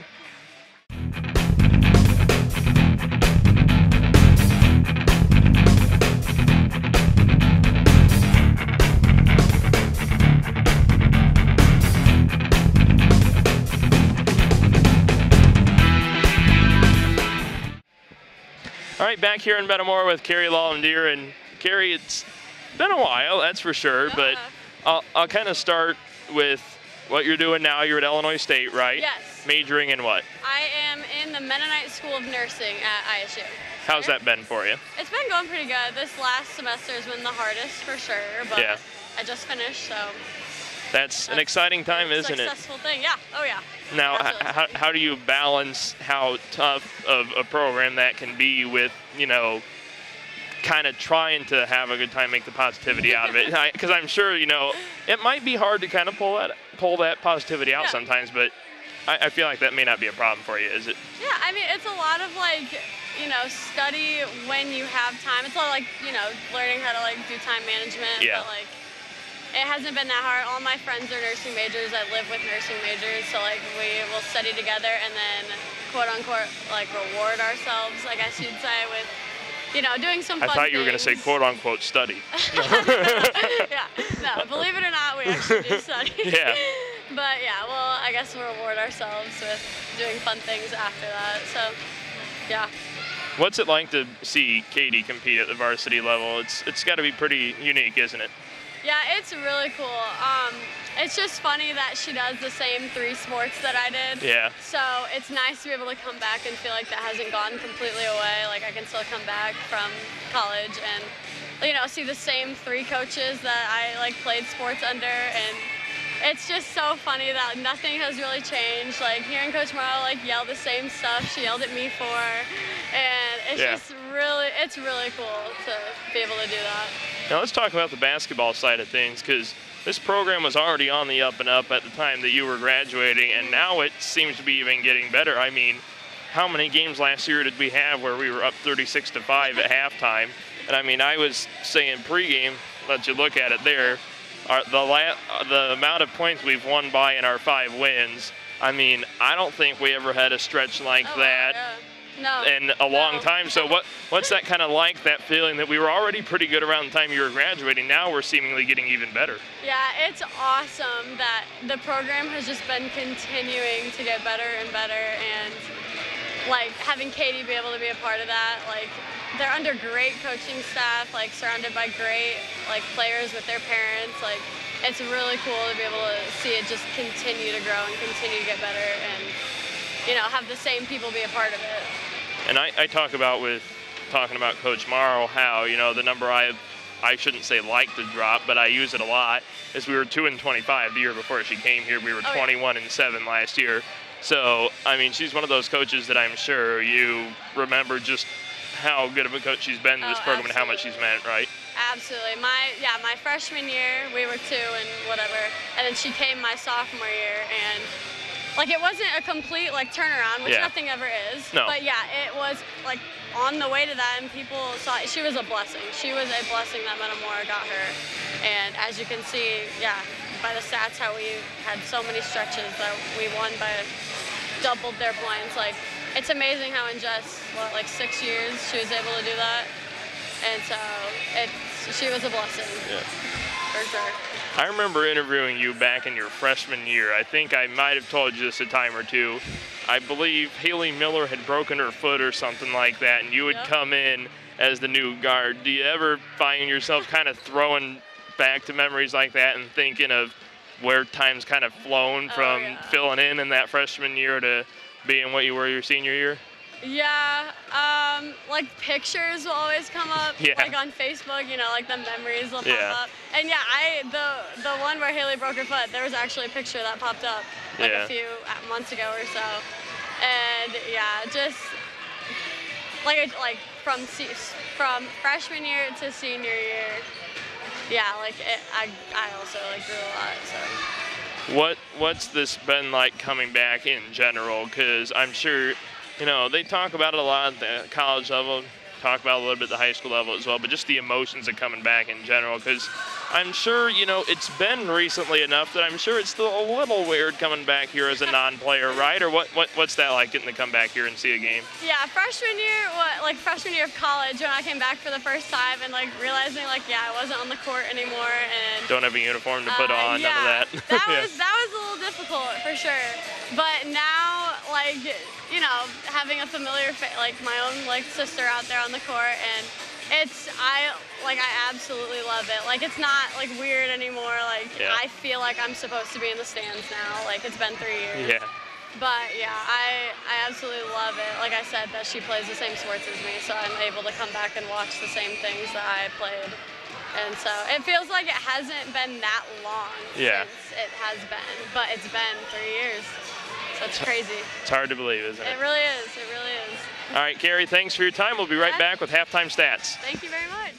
All right, back here in Metamora with Carrie Lallemand-Deer. And Carrie, it's been a while, that's for sure, but I'll kind of start with what you're doing now. You're at Illinois State, right? Yes. Majoring in what? I am in the Mennonite School of Nursing at ISU. How's that been for you? It's been going pretty good. This last semester has been the hardest for sure, but yeah. I just finished, so. That's an exciting time, isn't it? Successful thing, yeah. Oh, yeah. Now, how do you balance how tough of a program that can be with, you know, kind of trying to have a good time, make the positivity out of it? Because I'm sure, you know, it might be hard to kind of pull that positivity out sometimes, but I feel like that may not be a problem for you, is it? Yeah, I mean, it's a lot of, like, you know, study when you have time. It's a lot of, like, you know, learning how to, like, do time management. Yeah. But, like, it hasn't been that hard. All my friends are nursing majors. I live with nursing majors, so, like, we will study together and then, quote-unquote, like, reward ourselves, I guess you'd say, with, you know, doing some fun I thought you were going to say, quote-unquote, study. Yeah, no, believe it or not, we actually do study. Yeah. But, yeah, well, I guess we'll reward ourselves with doing fun things after that, so, yeah. What's it like to see Katie compete at the varsity level? It's got to be pretty unique, isn't it? Yeah, it's really cool. It's just funny that she does the same 3 sports that I did. Yeah. So it's nice to be able to come back and feel like that hasn't gone completely away. Like I can still come back from college and, you know, see the same 3 coaches that I like played sports under, and it's just so funny that nothing has really changed. Like hearing Coach Morrow like yell the same stuff she yelled at me for, and it's just it's really cool to be able to do that. Now let's talk about the basketball side of things, because this program was already on the up and up at the time that you were graduating, and now it seems to be even getting better. I mean, how many games last year did we have where we were up 36-5 at halftime? And I mean, I was saying pregame, let you look at it there, the amount of points we've won by in our 5 wins, I mean, I don't think we ever had a stretch like that. In a long time. So what's that kind of like, that feeling that we were already pretty good around the time you were graduating, now we're seemingly getting even better? Yeah, it's awesome that the program has just been continuing to get better and better, and like having Katie be able to be a part of that. Like they're under great coaching staff, like surrounded by great like players with their parents. Like it's really cool to be able to see it just continue to grow and continue to get better, and you know, have the same people be a part of it. And I talking about Coach Morrow, how, you know, the number I shouldn't say like to drop, but I use it a lot, is we were 2-25 the year before she came here. We were 21-7 last year. So, I mean, she's one of those coaches that I'm sure you remember just how good of a coach she's been to this program and how much she's meant, right? Absolutely. My freshman year, we were 2 and whatever, and then she came my sophomore year, and like it wasn't a complete like turnaround, which nothing ever is. No. But yeah, it was like on the way to that, and people saw it. She was a blessing. She was a blessing that Metamora got her. And as you can see, yeah, by the stats, how we had so many stretches that we won by doubled their points. Like it's amazing how in just like 6 years she was able to do that. And so she was a blessing. Yeah. For sure. I remember interviewing you back in your freshman year. I think I might have told you this a time or two. I believe Haley Miller had broken her foot or something like that, and you would come in as the new guard. Do you ever find yourself kind of throwing back to memories like that and thinking of where time's kind of flown from filling in that freshman year to being what you were your senior year? Yeah, like pictures will always come up, like on Facebook, you know, like the memories will pop up. And yeah, the one where Haley broke her foot, there was actually a picture that popped up like a few months ago or so. And yeah, just like from freshman year to senior year, yeah, like I also like grew a lot, so. What's this been like coming back in general? Because I'm sure, you know, they talk about it a lot at the college level, talk about it a little bit at the high school level as well, but just the emotions of coming back in general, because I'm sure, you know, it's been recently enough that I'm sure it's still a little weird coming back here as a non-player, right? Or what's that like, getting to come back here and see a game? Yeah, freshman year of college, when I came back for the first time and like realizing like, I wasn't on the court anymore and don't have a uniform to put on, none of that. that was a little difficult for sure. But now, like, you know, having a familiar like my own like sister out there on the court, and I absolutely love it. Like, it's not like weird anymore. Like, I feel like I'm supposed to be in the stands now. Like, it's been 3 years. Yeah. But yeah, I absolutely love it. Like I said, that she plays the same sports as me, so I'm able to come back and watch the same things that I played. And so it feels like it hasn't been that long since it has been, but it's been 3 years. So it's crazy. It's hard to believe, isn't it? It really is. It really is. All right, Carrie, thanks for your time. We'll be right back with halftime stats. Thank you very much.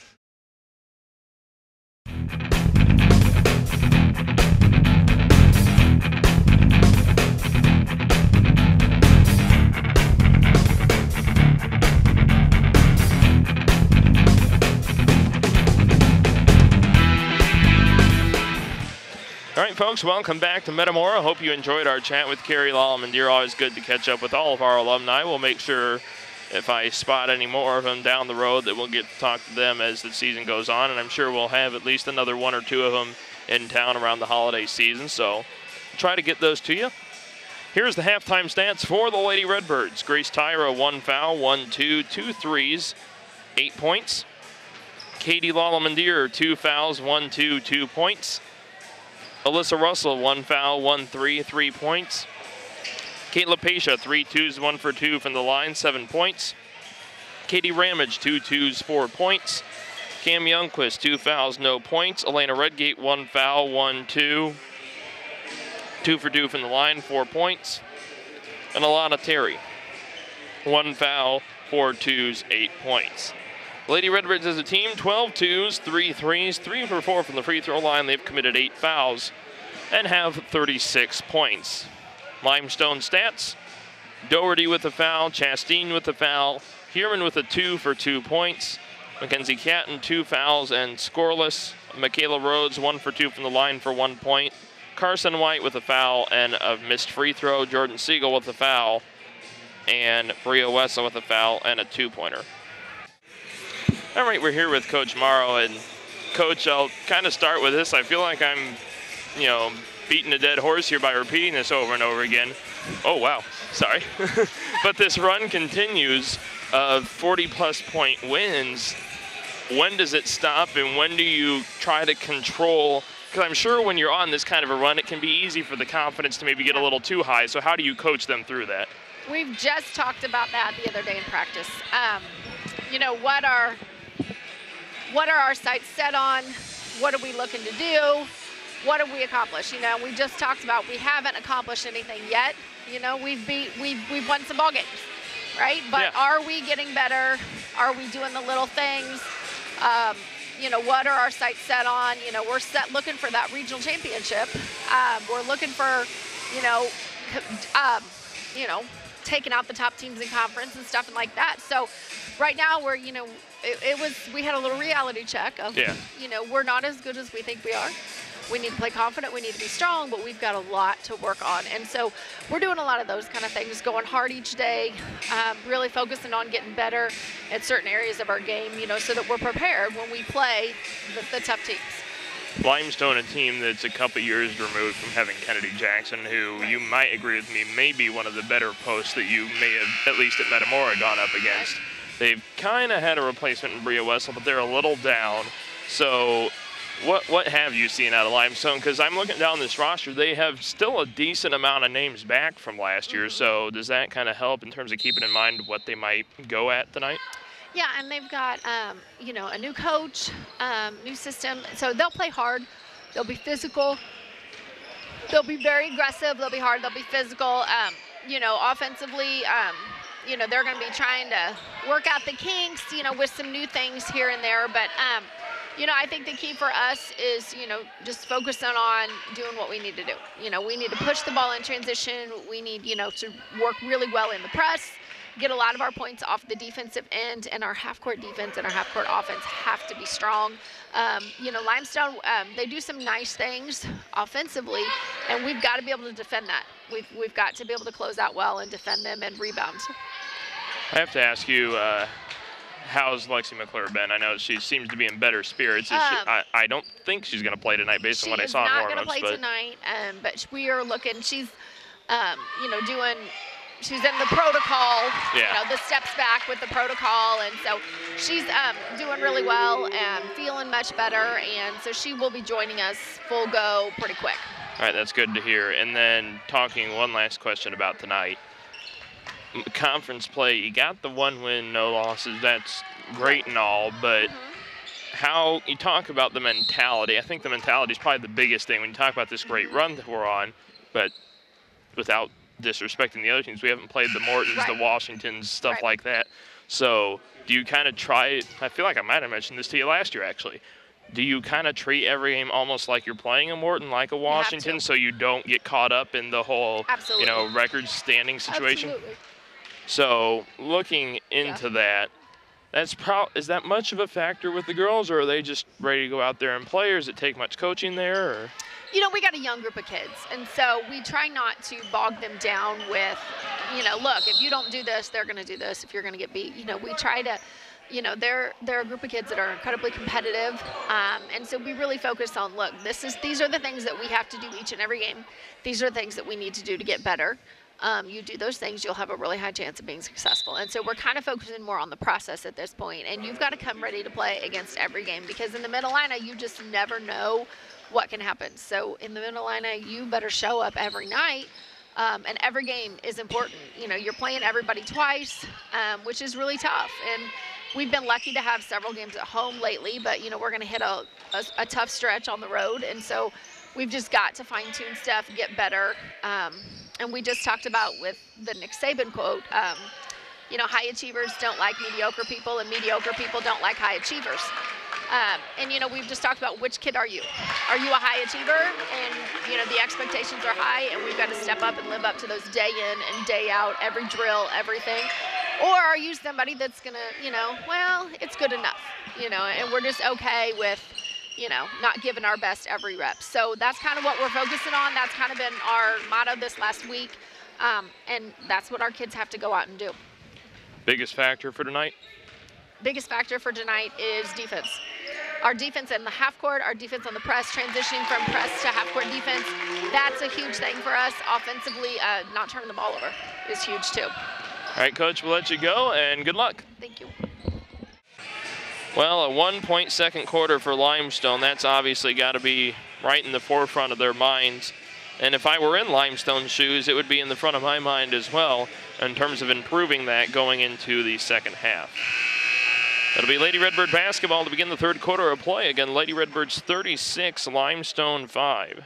All right, folks, welcome back to Metamora. Hope you enjoyed our chat with Carrie Lallemand. Always good to catch up with all of our alumni. We'll make sure if I spot any more of them down the road that we'll get to talk to them as the season goes on, and I'm sure we'll have at least another one or two of them in town around the holiday season, so try to get those to you. Here's the halftime stats for the Lady Redbirds. Grace Tyra, 1 foul, 1-2, 2 threes, 8 points. Katie Lallemand, 2 fouls, 1-2, 2 points. Alyssa Russell, 1 foul, 1 3, 3 points. Kayla Pasha, 3 twos, 1 for 2 from the line, 7 points. Katie Ramage, 2 twos, 4 points. Cam Youngquist, 2 fouls, no points. Elena Redgate, 1 foul, 1 2. 2 for 2 from the line, 4 points. And Alana Terry, 1 foul, 4 twos, 8 points. Lady Redbirds as a team, 12 twos, 3 threes, 3 for 4 from the free throw line. They've committed 8 fouls and have 36 points. Limestone stats, Doherty with a foul, Chastain with a foul, Huron with a 2 for 2 points, Mackenzie Catton 2 fouls and scoreless, Michaela Rhodes 1 for 2 from the line for 1 point, Carson White with a foul and a missed free throw, Jordan Siegel with a foul, and Bria Wessa with a foul and a 2-pointer. All right, we're here with Coach Morrow, and Coach, I'll kind of start with this. I feel like I'm, you know, beating a dead horse here by repeating this over and over again. Oh, wow, sorry. But this run continues of 40-plus point wins. When does it stop, and when do you try to control? Because I'm sure when you're on this kind of a run, it can be easy for the confidence to maybe get a little too high. So how do you coach them through that? We've just talked about that the other day in practice. You know, what are our sights set on? What are we looking to do? What have we accomplished? You know, we just talked about we haven't accomplished anything yet. You know, we've won some ball games, right? But are we getting better? Are we doing the little things? You know, what are our sights set on? You know, we're looking for that regional championship. We're looking for, you know, taking out the top teams in conference and stuff and like that. So right now we're, you know, we had a little reality check of, you know, we're not as good as we think we are. We need to play confident, we need to be strong, but we've got a lot to work on. And so we're doing a lot of those kind of things, going hard each day, really focusing on getting better at certain areas of our game, you know, so that we're prepared when we play the tough teams. Limestone, a team that's a couple years removed from having Kennedy Jackson, who you might agree with me may be one of the better posts that you may have, at least at Metamora, gone up against. They've kind of had a replacement in Bria Wessel, but they're a little down. So what have you seen out of Limestone? Because I'm looking down this roster, they have still a decent amount of names back from last year. So does that kind of help in terms of keeping in mind what they might go at tonight? Yeah, and they've got, you know, a new coach, new system. So they'll play hard. They'll be physical. They'll be very aggressive. They'll be hard. They'll be physical. You know, offensively, you know, they're going to be trying to work out the kinks, you know, with some new things here and there. But, you know, I think the key for us is, you know, just focusing on doing what we need to do. You know, we need to push the ball in transition. We need, you know, to work really well in the press, get a lot of our points off the defensive end, and our half-court defense and our half-court offense have to be strong. You know, Limestone, they do some nice things offensively, and we've got to be able to defend that. We've got to be able to close out well and defend them and rebound. I have to ask you, how's Lexi McClure been? I know she seems to be in better spirits. I don't think she's going to play tonight based on what I saw in warm-ups. She's not going to play tonight, but we are looking. She's, you know, she's in the protocol, you know, the steps back with the protocol, and so she's doing really well and feeling much better, and so she will be joining us full go pretty quick. All right, that's good to hear. And then talking one last question about tonight. Conference play, you got the 1 win, no losses. That's great and all, but how you talk about the mentality. I think the mentality is probably the biggest thing when you talk about this great run that we're on, but without disrespecting the other teams, we haven't played the Mortons, the Washingtons, stuff like that. So do you kind of try, I feel like I might have mentioned this to you last year actually, do you kind of treat every game almost like you're playing a Morton, like a Washington, so you don't get caught up in the whole, you know, record standing situation? Absolutely. So looking into that, is that much of a factor with the girls, or are they just ready to go out there and play, or does it take much coaching there? Or? You know, we got a young group of kids, and so we try not to bog them down with, you know, look, if you don't do this, they're going to do this. If you're going to get beat, you know, we try to, you know, they're a group of kids that are incredibly competitive, and so we really focus on, look, these are the things that we have to do each and every game. These are the things that we need to do to get better. You do those things, you'll have a really high chance of being successful. And so we're kind of focusing more on the process at this point, and you've got to come ready to play against every game, because in the Mid-Atlantic, you just never know what can happen. So in the Mid-Atlantic, you better show up every night, and every game is important. You know, you're playing everybody twice, which is really tough. And we've been lucky to have several games at home lately, but, you know, we're going to hit a tough stretch on the road. And so we've just got to fine-tune stuff, get better. And we just talked about with the Nick Saban quote, you know, high achievers don't like mediocre people, and mediocre people don't like high achievers. And, you know, we've just talked about, which kid are you? Are you a high achiever? And, you know, the expectations are high, and we've got to step up and live up to those day in and day out, every drill, everything. Or are you somebody that's going to, you know, well, it's good enough, you know, and we're just okay with, you know, not giving our best every rep. So that's kind of what we're focusing on. That's kind of been our motto this last week. And that's what our kids have to go out and do. Biggest factor for tonight? Biggest factor for tonight is defense. Our defense in the half court, our defense on the press, transitioning from press to half court defense. That's a huge thing for us. Offensively, not turning the ball over is huge too. All right, Coach, we'll let you go, and good luck. Thank you. Well, a 1-point second quarter for Limestone. That's obviously got to be right in the forefront of their minds. And if I were in Limestone's shoes, it would be in the front of my mind as well in terms of improving that going into the second half. It'll be Lady Redbird basketball to begin the third quarter of play. Again, Lady Redbirds 36, Limestone 5.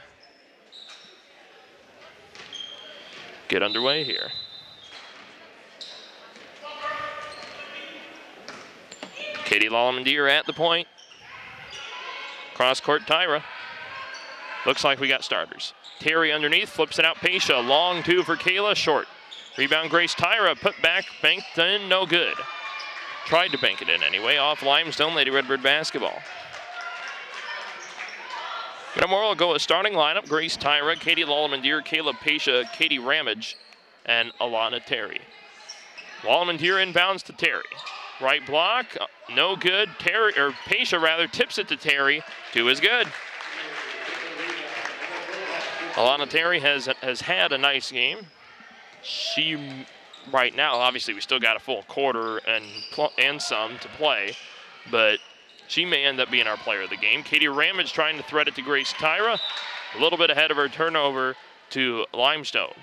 Get underway here. Katie Lalamandir at the point. Cross court, Tyra. Looks like we got starters. Terry underneath, flips it out, Paisha. Long two for Kayla, short. Rebound, Grace Tyra, put back, banked in, no good. Tried to bank it in anyway, off Limestone, Lady Redbird basketball. Metamora will go a starting lineup, Grace Tyra, Katie Lalamandir, Kayla Paisha, Katie Ramage, and Alana Terry. Lalamandir inbounds to Terry. Right block, no good. Terry, or Paisha rather, tips it to Terry. Two is good. Alana Terry has had a nice game. She, right now, obviously we still got a full quarter and some to play, but she may end up being our player of the game. Katie Ramage trying to thread it to Grace Tyra. A little bit ahead of her turnover to Limestone.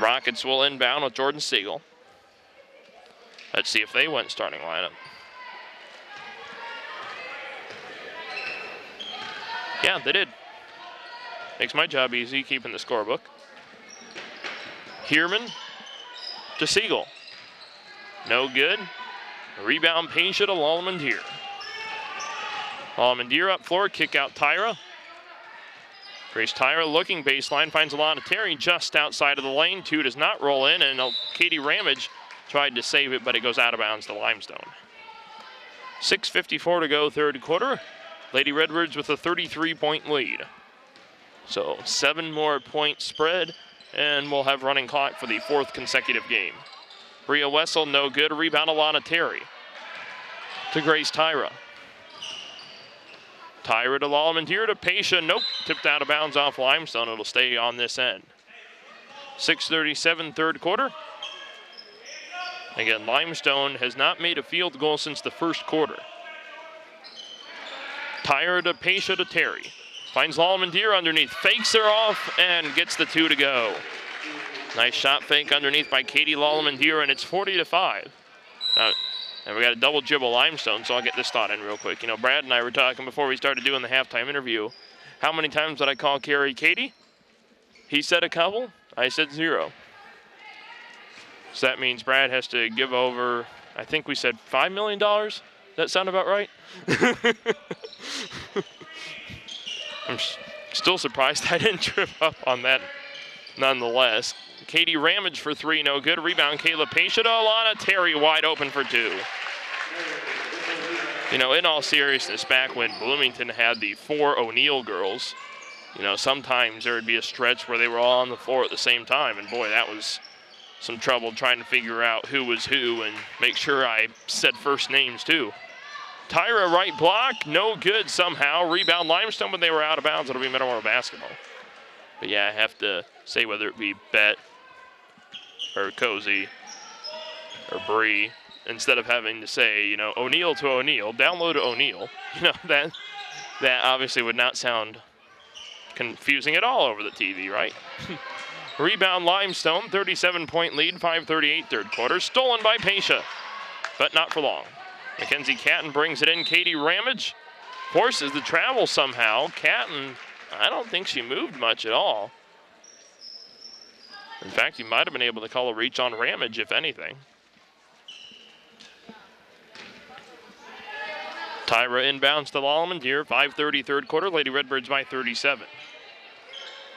Rockets will inbound with Jordan Siegel. Let's see if they went starting lineup. Yeah, they did. Makes my job easy keeping the scorebook. Heerman to Siegel. No good. Rebound Paisha to Lallmandir. Lallmandir up floor, kick out Tyra. Grace Tyra looking baseline, finds Alana Terry just outside of the lane. Two does not roll in, and Katie Ramage tried to save it, but it goes out of bounds to Limestone. 6:54 to go, third quarter. Lady Redbirds with a 33-point lead. So 7 more point spread, and we'll have running clock for the 4th consecutive game. Bria Wessel, no good. Rebound Alana Terry to Grace Tyra. Tyra to Lallmandir to Paisha. Nope, tipped out of bounds off Limestone. It'll stay on this end. 6:37, third quarter. Again, Limestone has not made a field goal since the first quarter. Tyra to Paisha to Terry. Finds Lallmandir underneath, fakes her off, and gets the 2 to go. Nice shot fake underneath by Katie Lallmandir, and it's 40-5. And we got a double dribble Limestone, so I'll get this thought in real quick. You know, Brad and I were talking before we started doing the halftime interview. How many times did I call Carrie Katie? He said a couple. I said 0. So that means Brad has to give over, I think we said $5 million. Does that sound about right? I'm still surprised I didn't trip up on that nonetheless. Katie Ramage for 3, no good. Rebound, Kayla Paisha to Alana Terry, wide open for 2. You know, in all seriousness, back when Bloomington had the 4 O'Neill girls, you know, sometimes there would be a stretch where they were all on the floor at the same time, and boy, that was some trouble trying to figure out who was who and make sure I said first names too. Tyra right block, no good somehow. Rebound Limestone, but they were out of bounds. It'll be Metamora basketball. But yeah, I have to say whether it be Bet or Cozy or Bree, instead of having to say, you know, O'Neill to O'Neill, download to O'Neill. You know, that obviously would not sound confusing at all over the TV, right? Rebound Limestone, 37-point lead, 5:38 third quarter. Stolen by Paisha, but not for long. Mackenzie Catton brings it in. Katie Ramage forces the travel somehow. Catton, I don't think she moved much at all. In fact, you might have been able to call a reach on Ramage, if anything. Tyra inbounds to Lallmandir, 5:30 third quarter. Lady Redbirds by 37.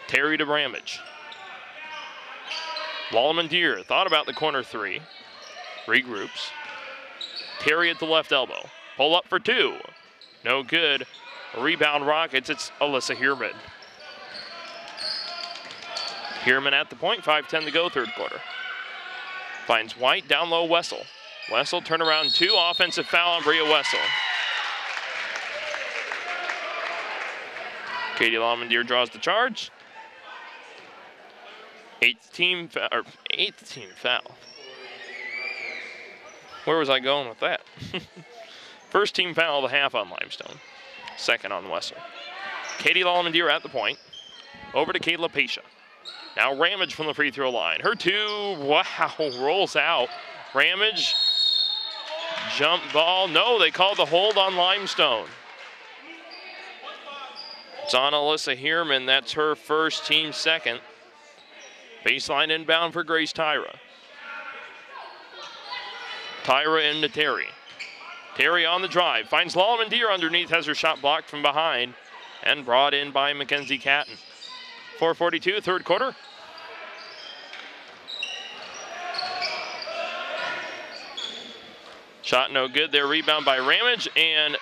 Terry to Ramage. Lallmandir thought about the corner 3. Regroups. Terry at the left elbow. Pull up for 2. No good. Rebound Rockets. It's Alyssa Heerman. Heerman at the point. 5:10 to go, third quarter. Finds White. Down low, Wessel. Wessel, turnaround 2. Offensive foul on Bria Wessel. Katie Lallmandir draws the charge. 8th team foul. Where was I going with that? First team foul of the half on Limestone. Second on Wessel. Katie Lallmandir at the point. Over to Kayla Paisha. Now Ramage from the free throw line. Her 2, wow, rolls out. Ramage, jump ball. No, they called the hold on Limestone. It's on Alyssa Heerman. That's her first, team second. Baseline inbound for Grace Tyra. Tyra into Terry. Terry on the drive. Finds Lallmandir underneath. Has her shot blocked from behind. And brought in by Mackenzie Catton. 4:42, third quarter. Shot no good there. Rebound by Ramage. And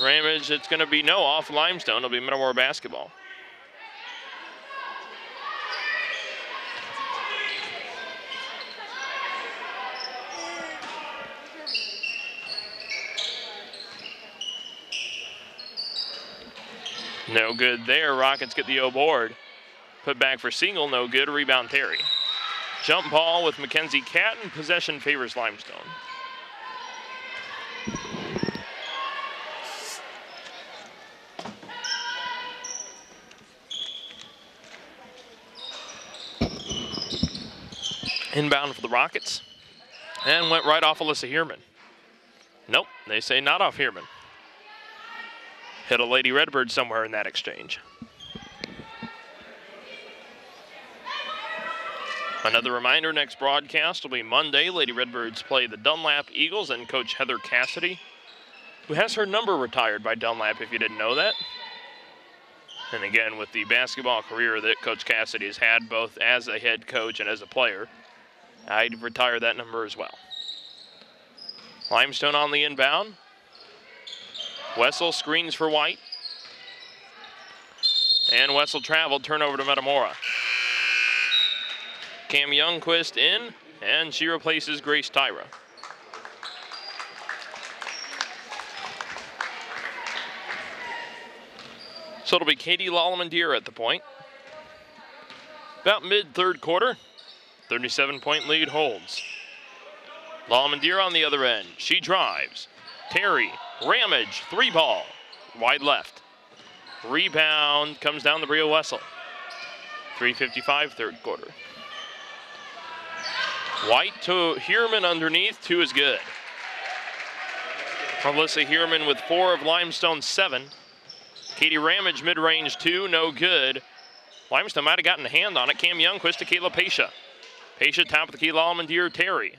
Ramage, it's going to be no off Limestone. It'll be Metamora basketball. No good there. Rockets get the O board. Put back for single, no good. Rebound Terry. Jump ball with Mackenzie Catton. Possession favors Limestone. Inbound for the Rockets. And went right off Alyssa Heerman. Nope, they say not off Heerman. Hit a Lady Redbird somewhere in that exchange. Another reminder, next broadcast will be Monday. Lady Redbirds play the Dunlap Eagles and Coach Heather Cassidy, who has her number retired by Dunlap, if you didn't know that. And again, with the basketball career that Coach Cassidy has had, both as a head coach and as a player, I'd retire that number as well. Limestone on the inbound. Wessel screens for White. And Wessel traveled, turnover to Metamora. Cam Youngquist in, and she replaces Grace Tyra. So it'll be Katie Lallemand-Deer at the point. About mid-third quarter, 37-point lead holds. Lallemand-Deer on the other end. She drives. Terry, Ramage, 3-ball, wide left. Rebound comes down the Brio Wessel. 3:55 third quarter. White to Heerman underneath, 2 is good. Alyssa Heerman with 4 of Limestone's 7. Katie Ramage mid-range 2, no good. Limestone might have gotten a hand on it. Cam Youngquist to Kayla Pasha. Pasha top of the key, Lallemand-Deer, Terry.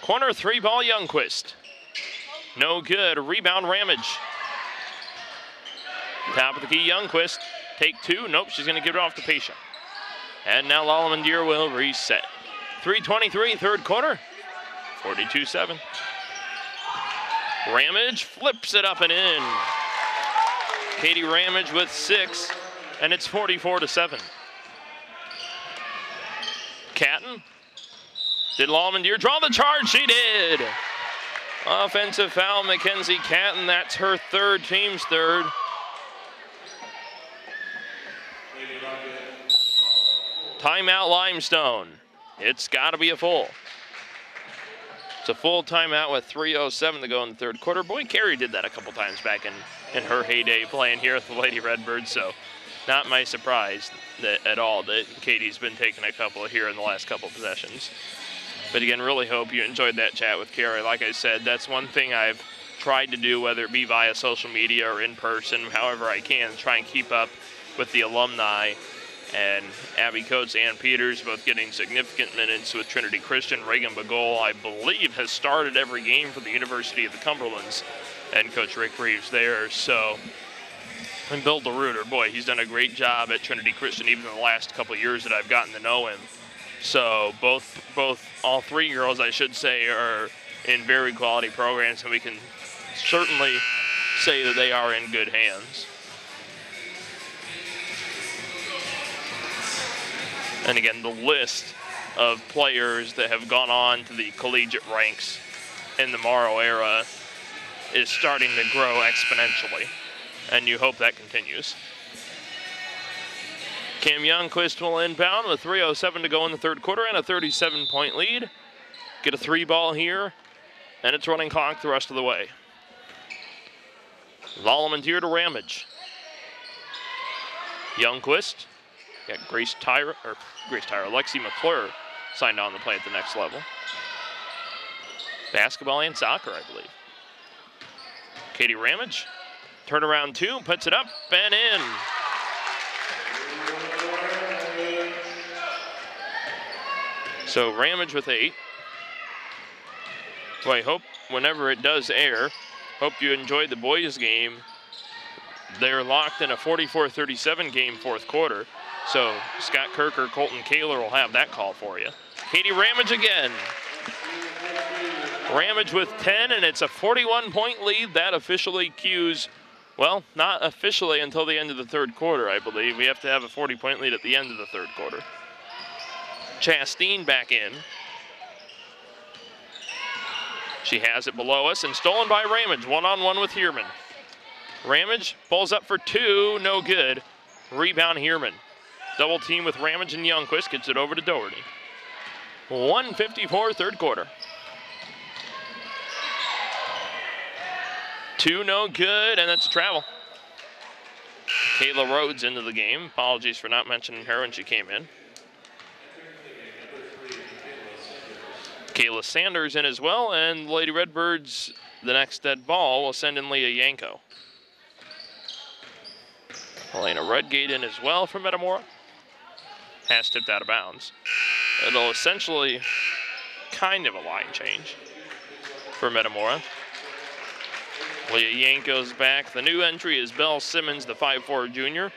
Corner 3-ball Youngquist. No good, rebound Ramage. Top of the key, Youngquist. Take 2, nope, she's gonna give it off to Pasha. And now Lallemand-Deer will reset. 3:23 third quarter, 42-7. Ramage flips it up and in. Katie Ramage with 6, and it's 44-7. Catton. Did Lallemand-Deer draw the charge? She did. Offensive foul, Mackenzie Catton. That's her third, team's third. Timeout Limestone. It's got to be a full. It's a full timeout with 3:07 to go in the third quarter. Boy, Carey did that a couple times back in her heyday playing here with the Lady Redbirds, so not my surprise at all that Katie's been taking a couple here in the last couple possessions. But again, really hope you enjoyed that chat with Carey. Like I said, that's one thing I've tried to do, whether it be via social media or in person, however I can, try and keep up with the alumni. And Abby Coates, Ann Peters, both getting significant minutes with Trinity Christian. Reagan Bagol, I believe, has started every game for the University of the Cumberlands. And Coach Rick Reeves there. So, and Bill DeRuiter, boy, he's done a great job at Trinity Christian even in the last couple of years that I've gotten to know him. So all 3 girls, I should say, are in very quality programs, and we can certainly say that they are in good hands. And again, the list of players that have gone on to the collegiate ranks in the Morrow era is starting to grow exponentially, and you hope that continues. Cam Youngquist will inbound with 3:07 to go in the third quarter and a 37-point lead. Get a 3-ball here, and it's running clock the rest of the way. Lallemand-Deer to Ramage. Youngquist. Got Lexi McClure signed on to play at the next level. Basketball and soccer, I believe. Katie Ramage, turnaround 2, puts it up and in. So Ramage with 8. Well, I hope whenever it does air, hope you enjoyed the boys' game. They're locked in a 44-37 game fourth quarter. So Scott Kirker, Colton Kaler will have that call for you. Katie Ramage again. Ramage with 10, and it's a 41-point lead. That officially cues, well, not officially until the end of the third quarter, I believe. We have to have a 40-point lead at the end of the third quarter. Chastain back in. She has it below us and stolen by Ramage. One-on-one with Heerman. Ramage pulls up for two, no good. Rebound Heerman. Double team with Ramage and Youngquist, gets it over to Doherty. 1:54 third quarter. Two no good, and that's a travel. Kayla Rhodes into the game. Apologies for not mentioning her when she came in. Kayla Sanders in as well, and Lady Redbirds, the next dead ball, will send in Leah Yanko. Elena Redgate in as well for Metamora. Has tipped out of bounds. It'll essentially kind of a line change for Metamora. Leah Yanko's back. The new entry is Belle Simmons, the 5'4 junior.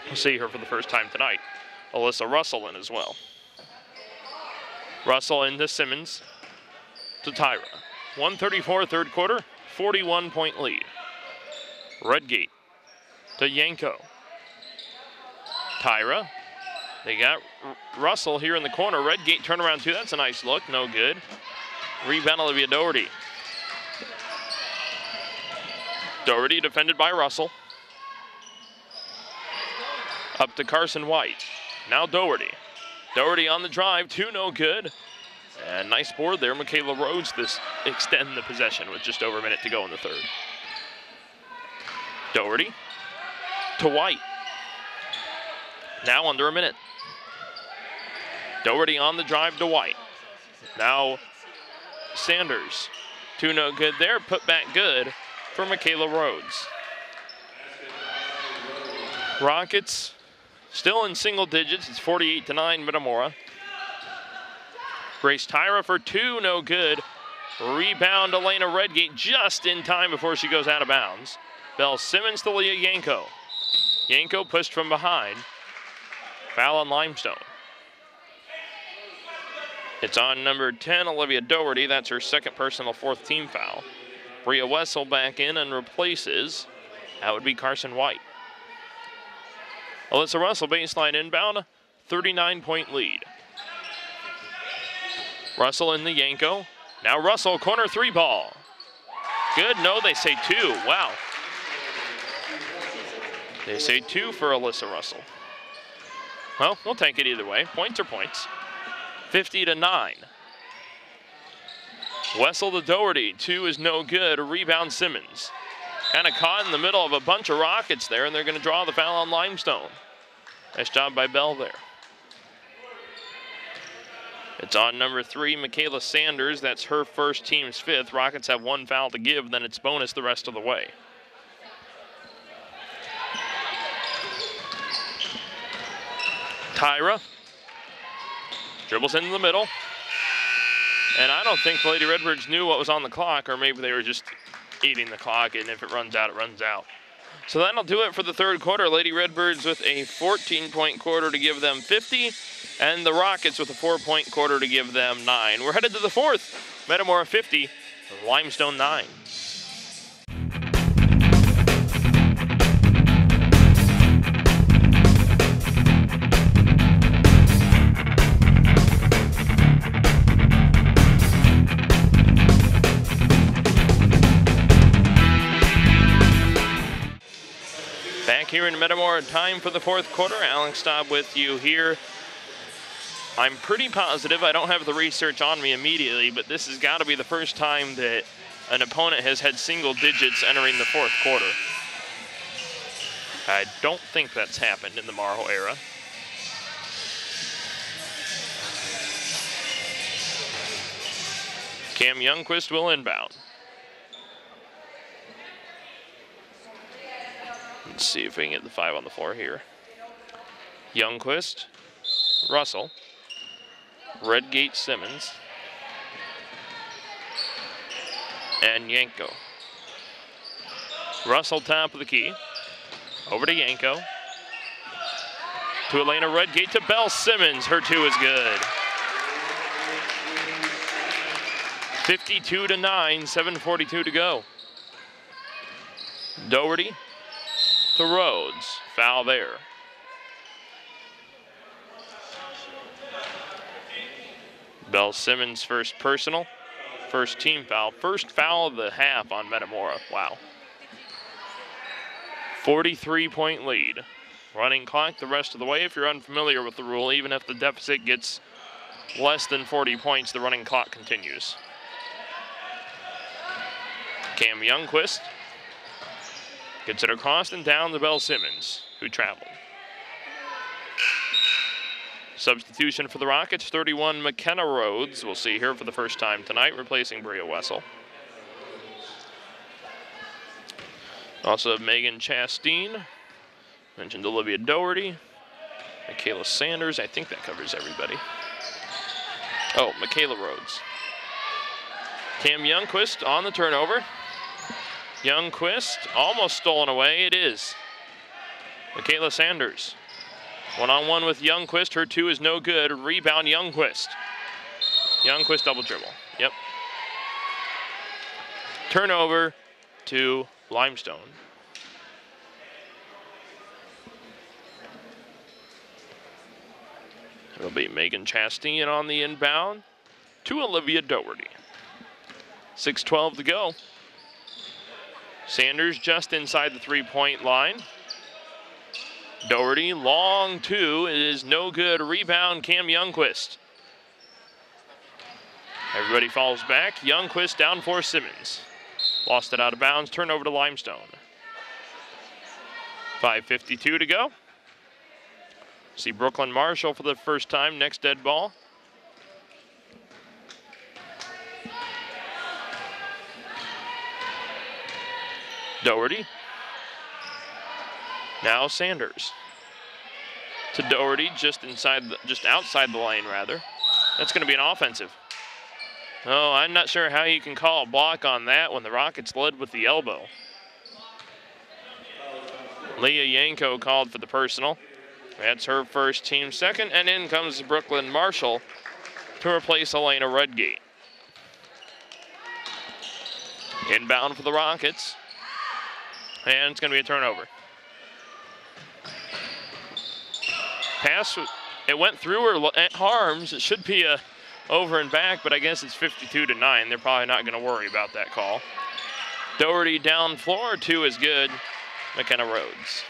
We'll see her for the first time tonight. Alyssa Russell in as well. Russell into Simmons to Tyra. 1:34 third quarter, 41-point lead. Redgate to Yanko. Tyra. They got Russell here in the corner. Redgate turnaround two. That's a nice look. No good. Rebound Olivia Doherty. Doherty defended by Russell. Up to Carson White. Now Doherty. Doherty on the drive. Two no good. And nice board there. Michaela Rhodes this extend the possession with just over a minute to go in the third. Doherty to White. Now under a minute. Doherty on the drive to White. Now Sanders. Two no good there. Put back good for Michaela Rhodes. Rockets still in single digits. It's 48-9 Metamora. Grace Tyra for two, no good. Rebound Elena Redgate just in time before she goes out of bounds. Belle Simmons to Leah Yanko. Yanko pushed from behind. Foul on Limestone. It's on number 10, Olivia Doherty. That's her second personal fourth team foul. Bria Wessel back in and replaces, that would be Carson White. Alyssa Russell baseline inbound, 39-point lead. Russell in the Yanko. Now Russell, corner three ball. Good, no, they say two, wow. They say two for Alyssa Russell. Well, we'll take it either way. Points are points. 50-9. Wessel to Doherty, two is no good. Rebound Simmons. Kind of caught in the middle of a bunch of Rockets there, and they're going to draw the foul on Limestone. Nice job by Bell there. It's on number 3, Michaela Sanders. That's her first, team's fifth. Rockets have one foul to give, then it's bonus the rest of the way. Tyra dribbles into the middle. And I don't think the Lady Redbirds knew what was on the clock, or maybe they were just eating the clock, and if it runs out, it runs out. So that'll do it for the third quarter. Lady Redbirds with a 14-point quarter to give them 50, and the Rockets with a 4-point quarter to give them 9. We're headed to the fourth. Metamora 50, Limestone 9. Back here in Metamora, time for the fourth quarter. Alex Staub with you here. I'm pretty positive, I don't have the research on me immediately, but this has got to be the first time that an opponent has had single digits entering the fourth quarter. I don't think that's happened in the Marho era. Cam Youngquist will inbound. Let's see if we can get the 5 on the floor here. Youngquist, Russell, Redgate Simmons, and Yanko. Russell top of the key. Over to Yanko. To Elena Redgate to Belle Simmons. Her 2 is good. 52-9, 7:42 to go. Doherty to Rhodes. Foul there. Belle Simmons first personal, first team foul. First foul of the half on Metamora. Wow. 43-point lead. Running clock the rest of the way. If you're unfamiliar with the rule, even if the deficit gets less than 40 points, the running clock continues. Cam Youngquist gets it across and down to Bell Simmons, who traveled. Substitution for the Rockets, 31 McKenna Rhodes. We'll see here for the first time tonight, replacing Bria Wessel. Also have Megan Chasteen. Mentioned Olivia Doherty. Michaela Sanders. I think that covers everybody. Oh, Michaela Rhodes. Cam Youngquist on the turnover. Youngquist almost stolen away. It is. Michaela Sanders. One-on-one with Youngquist. Her two is no good. Rebound Youngquist. Youngquist double dribble. Yep. Turnover to Limestone. It'll be Megan Chasteen on the inbound to Olivia Doherty. 6:12 to go. Sanders just inside the three-point line. Doherty, long two, is no good. Rebound, Cam Youngquist. Everybody falls back. Youngquist down for Simmons. Lost it out of bounds, turnover to Limestone. 5:52 to go. See Brooklyn Marshall for the first time, next dead ball. Doherty. Now Sanders. To Doherty, just outside the lane rather. That's going to be an offensive. Oh, I'm not sure how you can call a block on that when the Rockets led with the elbow. Leah Yanko called for the personal. That's her first, team second, and in comes Brooklyn Marshall to replace Elena Redgate. Inbound for the Rockets, and it's going to be a turnover. Pass, it went through her arms. It should be a over and back, but I guess it's 52-9. They're probably not going to worry about that call. Doherty down floor, two is good. McKenna Rhodes.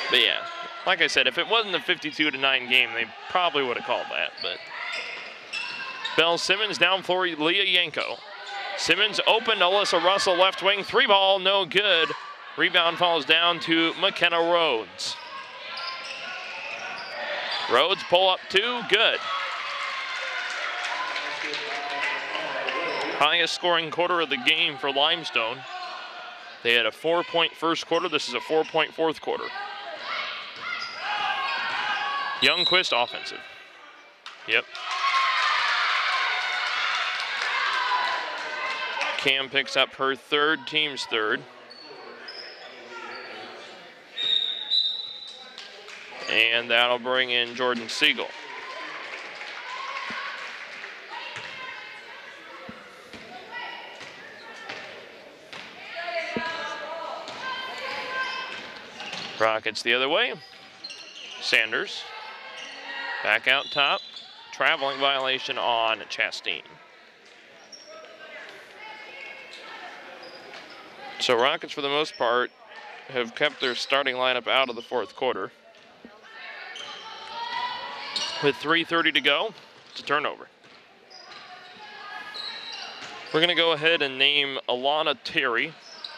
But yeah, like I said, if it wasn't a 52-9 game, they probably would have called that. But Bell Simmons down for Leah Yanko. Simmons open, Alyssa Russell left wing, three ball, no good. Rebound falls down to McKenna Rhodes. Rhodes pull up two, good. Highest scoring quarter of the game for Limestone. They had a 4-point first quarter. This is a 4-point fourth quarter. Youngquist offensive. Yep. Cam picks up her third, team's third. And that'll bring in Jordan Siegel. Rockets the other way. Sanders. Back out top. Traveling violation on Chasteen. So Rockets, for the most part, have kept their starting lineup out of the fourth quarter. With 3:30 to go, it's a turnover. We're going to go ahead and name Alana Terry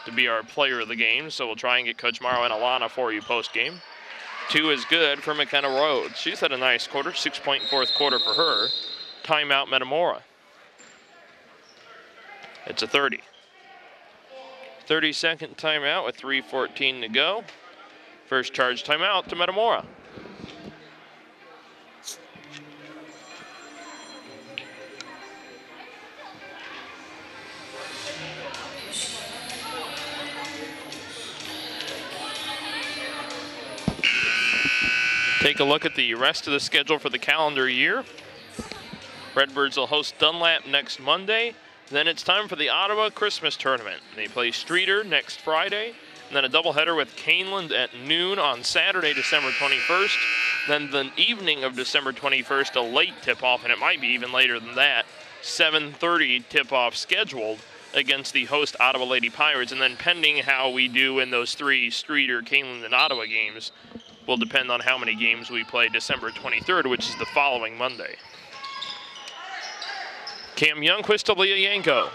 to be our player of the game, so we'll try and get Coach Morrow and Alana for you post-game. Two is good for McKenna Rhodes. She's had a nice quarter, 6-point fourth quarter for her. Timeout Metamora. It's a 30. 30-second timeout with 3:14 to go. First charge timeout to Metamora. Take a look at the rest of the schedule for the calendar year. Redbirds will host Dunlap next Monday. Then it's time for the Ottawa Christmas Tournament. They play Streeter next Friday, and then a doubleheader with Caneland at noon on Saturday, December 21st. Then the evening of December 21st, a late tip-off, and it might be even later than that. 7:30 tip-off scheduled against the host Ottawa Lady Pirates, and then pending how we do in those 3 Streeter, Caneland, and Ottawa games will depend on how many games we play December 23rd, which is the following Monday. Cam Youngquist to Leah Yanko.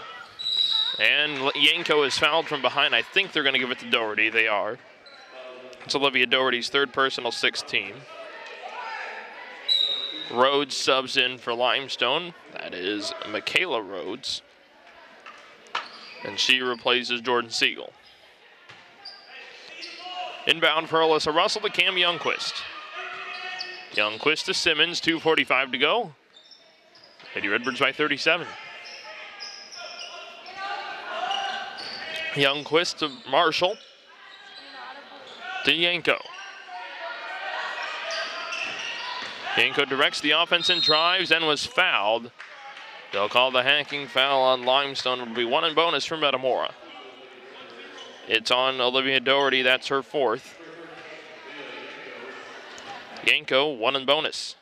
And Yanko is fouled from behind. I think they're going to give it to Doherty. They are. It's Olivia Doherty's 3rd personal, 6th team. Rhodes subs in for Limestone. That is Michaela Rhodes. And she replaces Jordan Siegel. Inbound for Alyssa Russell to Cam Youngquist. Youngquist to Simmons, 2:45 to go. Lady Redbirds by 37. Youngquist to Marshall. To Yanko. Yanko directs the offense and drives and was fouled. They'll call the hacking foul on Limestone. It'll be 1 in bonus for Metamora. It's on Olivia Doherty. That's her 4th. Yanko, 1 in bonus.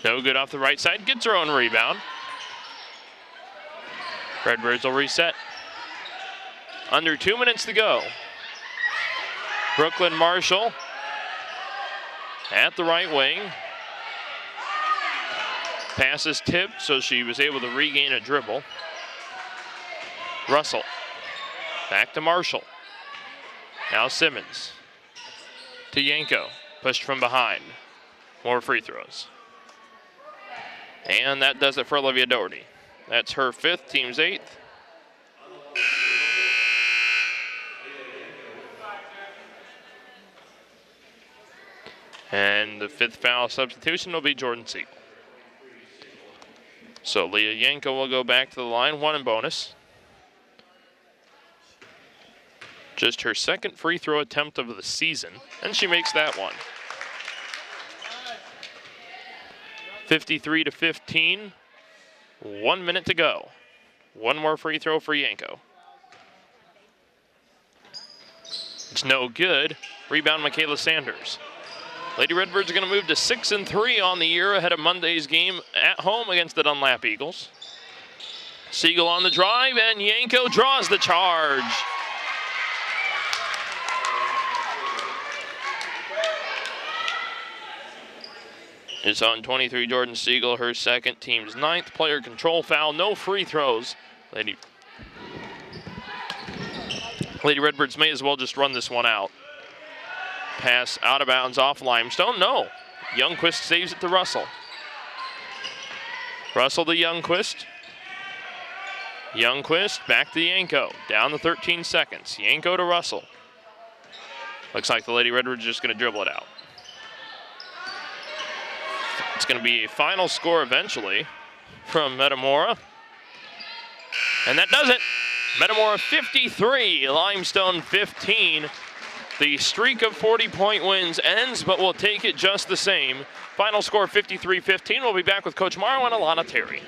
No good off the right side. Gets her own rebound. Redbirds will reset. Under 2 minutes to go. Brooklyn Marshall at the right wing. Pass is tipped, so she was able to regain a dribble. Russell. Back to Marshall. Now Simmons. To Yanko. Pushed from behind. More free throws. And that does it for Olivia Doherty. That's her 5th, team's 8th. And the 5th foul substitution will be Jordan Siegel. So Leah Yanko will go back to the line, 1 in bonus. Just her 2nd free throw attempt of the season, and she makes that one. 53-15, 1 minute to go. 1 more free throw for Yanko. It's no good. Rebound Michaela Sanders. Lady Redbirds are going to move to 6-3 on the year ahead of Monday's game at home against the Dunlap Eagles. Siegel on the drive, and Yanko draws the charge. It's on 23, Jordan Siegel, her 2nd, team's 9th. Player control foul, no free throws. Lady Redbirds may as well just run this one out. Pass out of bounds off Limestone. No. Youngquist saves it to Russell. Russell to Youngquist. Youngquist back to Yanko. Down to 13 seconds. Yanko to Russell. Looks like the Lady Redbirds are just going to dribble it out. It's going to be a final score eventually from Metamora. And that does it. Metamora 53, Limestone 15. The streak of 40-point wins ends, but we'll take it just the same. Final score 53-15. We'll be back with Coach Morrow and Alana Terry.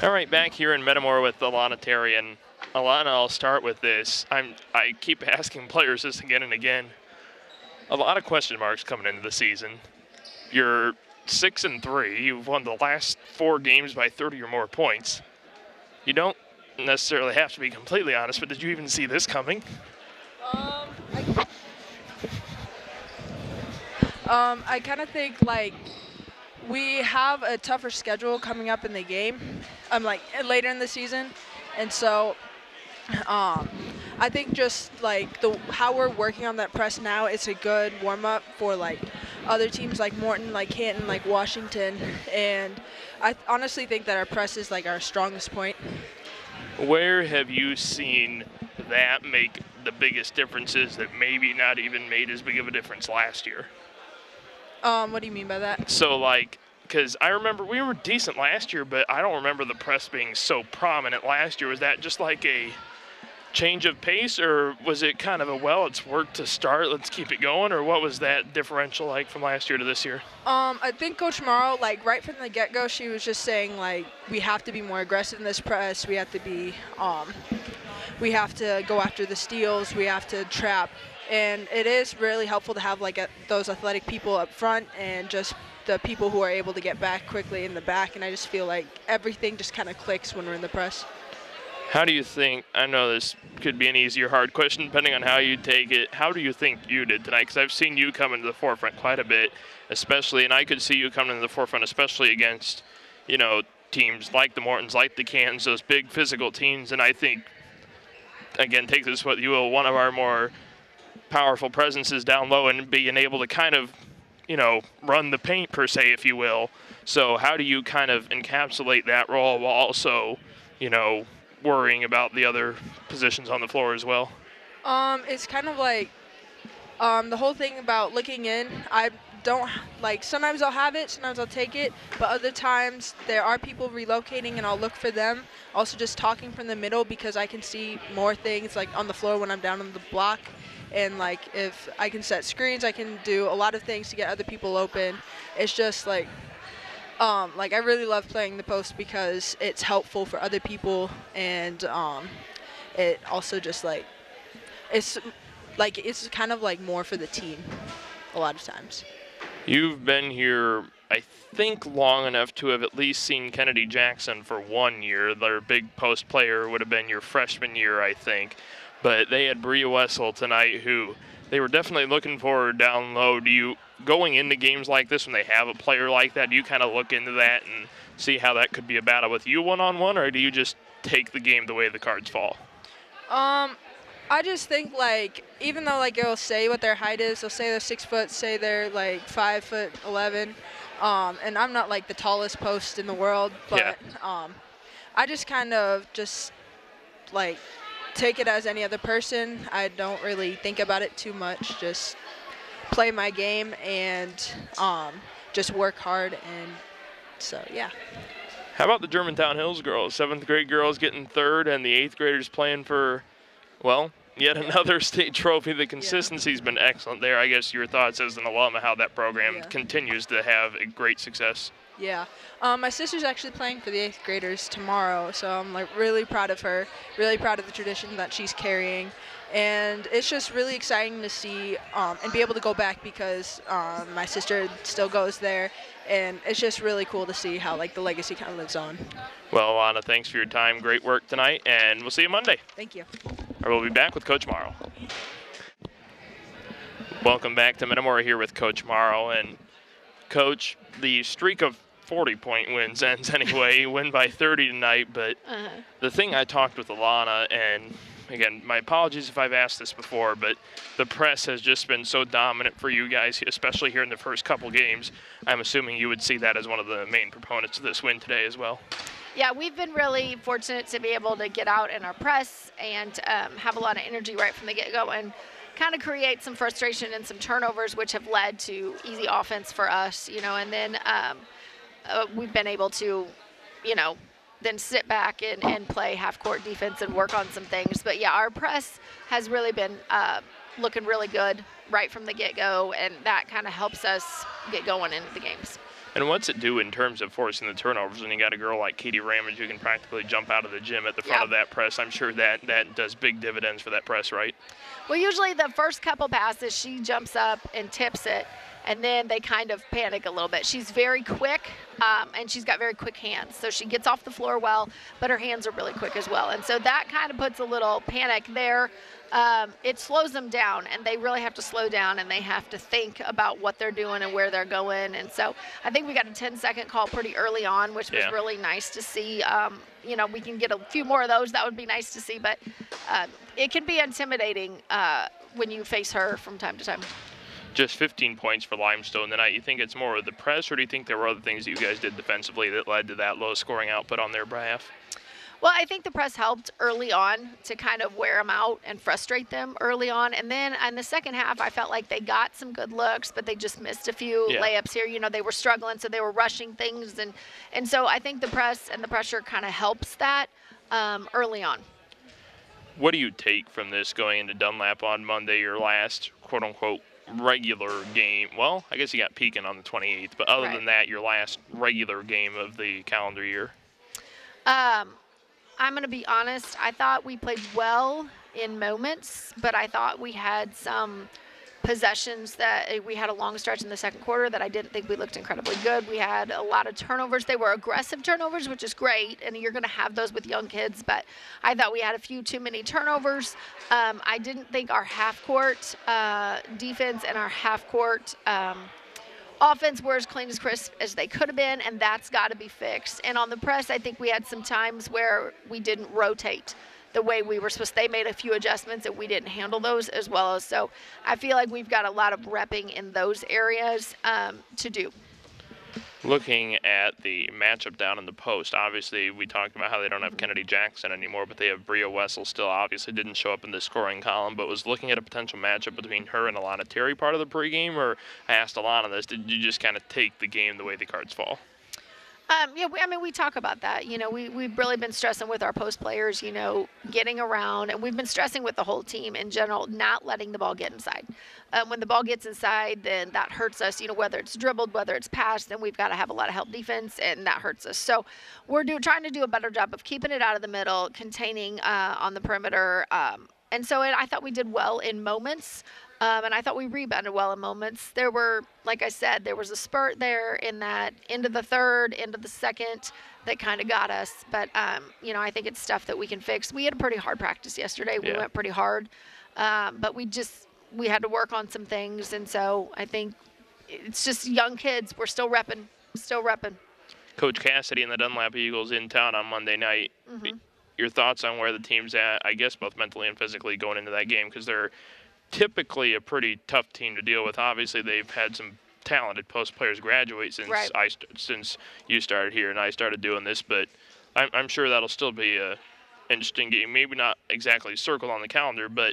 All right, back here in Metamora with Alana Terry. And Alana, I'll start with this. I keep asking players this again and again. A lot of question marks coming into the season. You're 6-3. You've won the last 4 games by 30 or more points. You don't necessarily have to be completely honest, but did you even see this coming? I kind of think like we have a tougher schedule coming up in the game, like later in the season, and so I think just like how we're working on that press now, it's a good warm up for like other teams like Morton, like Canton, like Washington, and I honestly think that our press is like our strongest point. Where have you seen that make the biggest differences that maybe not even made as big of a difference last year? What do you mean by that? So like, because I remember we were decent last year, but I don't remember the press being so prominent last year. Was that just like a change of pace, or was it kind of a, well, it's worked to start, let's keep it going, or what was that differential like from last year to this year? I think Coach Morrow, like right from the get-go, she was just saying like we have to be more aggressive in this press. We have to be we have to go after the steals, we have to trap. And it is really helpful to have like those athletic people up front and just the people who are able to get back quickly in the back. And I just feel like everything just kind of clicks when we're in the press. How do you think, I know this could be an easy or hard question depending on how you take it, how do you think you did tonight? Because I've seen you come into the forefront quite a bit, especially, and I could see you coming into the forefront, especially against, you know, teams like the Mortons, like the Cans, those big physical teams. And I think, again, take this what you will, one of our more powerful presences down low and being able to kind of, you know, run the paint per se, if you will. So how do you kind of encapsulate that role while also, you know, worrying about the other positions on the floor as well? It's kind of like the whole thing about looking in. I don't like, sometimes I'll have it, sometimes I'll take it, but other times there are people relocating and I'll look for them. Also just talking from the middle because I can see more things like on the floor when I'm down on the block. And like if I can set screens, I can do a lot of things to get other people open. It's just like I really love playing the post because it's helpful for other people, and it also just like it's kind of like more for the team a lot of times. You've been here, I think, long enough to have at least seen Kennedy Jackson for 1 year. Their big post player would have been your freshman year, I think. But they had Bria Wessel tonight, who they were definitely looking forward down low. Do you, going into games like this when they have a player like that, do you kind of look into that and see how that could be a battle with you one-on-one, or do you just take the game the way the cards fall? I just think, like, even though, like, it'll say what their height is, they'll say they're 6 foot, say they're, like, 5'11", and I'm not, like, the tallest post in the world, but I just kind of just, like, take it as any other person. I don't really think about it too much, just play my game and just work hard, and so, yeah. How about the Germantown Hills girls? 7th grade girls getting third, and the 8th graders playing for, well, yet another state trophy. The consistency's been excellent there. I guess your thoughts as an alum of how that program continues to have a great success. Yeah. My sister's actually playing for the 8th graders tomorrow, so I'm like really proud of her, really proud of the tradition that she's carrying. And it's just really exciting to see and be able to go back because my sister still goes there. And it's just really cool to see how like the legacy kind of lives on. Well, Alana, thanks for your time. Great work tonight, and we'll see you Monday. Thank you. Or we'll be back with Coach Morrow. Welcome back to Metamora here with Coach Morrow. And Coach, the streak of 40-point wins ends anyway. You win by 30 tonight, but the thing I talked with Alana, and again, my apologies if I've asked this before, but the press has just been so dominant for you guys, especially here in the first couple games. I'm assuming you would see that as one of the main proponents of this win today as well. Yeah, we've been really fortunate to be able to get out in our press and have a lot of energy right from the get-go and kind of create some frustration and some turnovers, which have led to easy offense for us, you know, and then we've been able to, you know, then sit back and play half-court defense and work on some things. But, yeah, our press has really been looking really good right from the get-go, and that kind of helps us get going into the games. And what's it do in terms of forcing the turnovers when you got a girl like Katie Ramage who can practically jump out of the gym at the front of that press? I'm sure that does big dividends for that press, right? Well, usually the first couple passes, she jumps up and tips it, and then they kind of panic a little bit. She's very quick, and she's got very quick hands. So she gets off the floor well, but her hands are really quick as well. And so that kind of puts a little panic there. It slows them down, and they really have to slow down, and they have to think about what they're doing and where they're going. And so I think we got a 10-second call pretty early on, which was really nice to see. You know, we can get a few more of those. That would be nice to see, but it can be intimidating when you face her from time to time. Just 15 points for Limestone tonight. You think it's more of the press, or do you think there were other things that you guys did defensively that led to that low scoring output on their behalf? Well, I think the press helped early on to kind of wear them out and frustrate them early on. And then in the second half, I felt like they got some good looks, but they just missed a few layups here. You know, they were struggling, so they were rushing things. And so I think the press and the pressure kind of helps that early on. What do you take from this going into Dunlap on Monday, your last quote-unquote regular game? Well, I guess you got Pekin on the 28th, but other than that, your last regular game of the calendar year. I'm going to be honest. I thought we played well in moments, but I thought we had some possessions that we had a long stretch in the second quarter that I didn't think we looked incredibly good. We had a lot of turnovers. They were aggressive turnovers, which is great, and you're going to have those with young kids, but I thought we had a few too many turnovers. I didn't think our half-court defense and our half-court offense were as clean as crisp as they could have been, and that's got to be fixed. And on the press, I think we had some times where we didn't rotate the way we were supposed to. They made a few adjustments and we didn't handle those as well. So I feel like we've got a lot of repping in those areas to do. Looking at the matchup down in the post, obviously we talked about how they don't have Kennedy Jackson anymore, but they have Bria Wessel still. Obviously didn't show up in the scoring column, but was looking at a potential matchup between her and Alana Terry part of the pregame, or I asked Alana this, did you just kind of take the game the way the cards fall? Yeah, we talk about that. We've really been stressing with our post players, getting around, and we've been stressing with the whole team in general, not letting the ball get inside. When the ball gets inside, then that hurts us, whether it's dribbled, whether it's passed, then we've got to have a lot of help defense, and that hurts us. So we're trying to do a better job of keeping it out of the middle, containing on the perimeter. And so I thought we did well in moments. And I thought we rebounded well in moments. There were, like I said, there was a spurt there in that end of the third, end of the second that kind of got us. But, I think it's stuff that we can fix. We had a pretty hard practice yesterday. We went pretty hard. But we had to work on some things. And so I think it's just young kids. We're still repping. Coach Cassidy and the Dunlap Eagles in town on Monday night. Mm-hmm. Your thoughts on where the team's at, I guess both mentally and physically going into that game, because they're typically a pretty tough team to deal with. Obviously, they've had some talented post players graduate since you started here and I started doing this, but I'm sure that'll still be a interesting game. Maybe not exactly circled on the calendar, but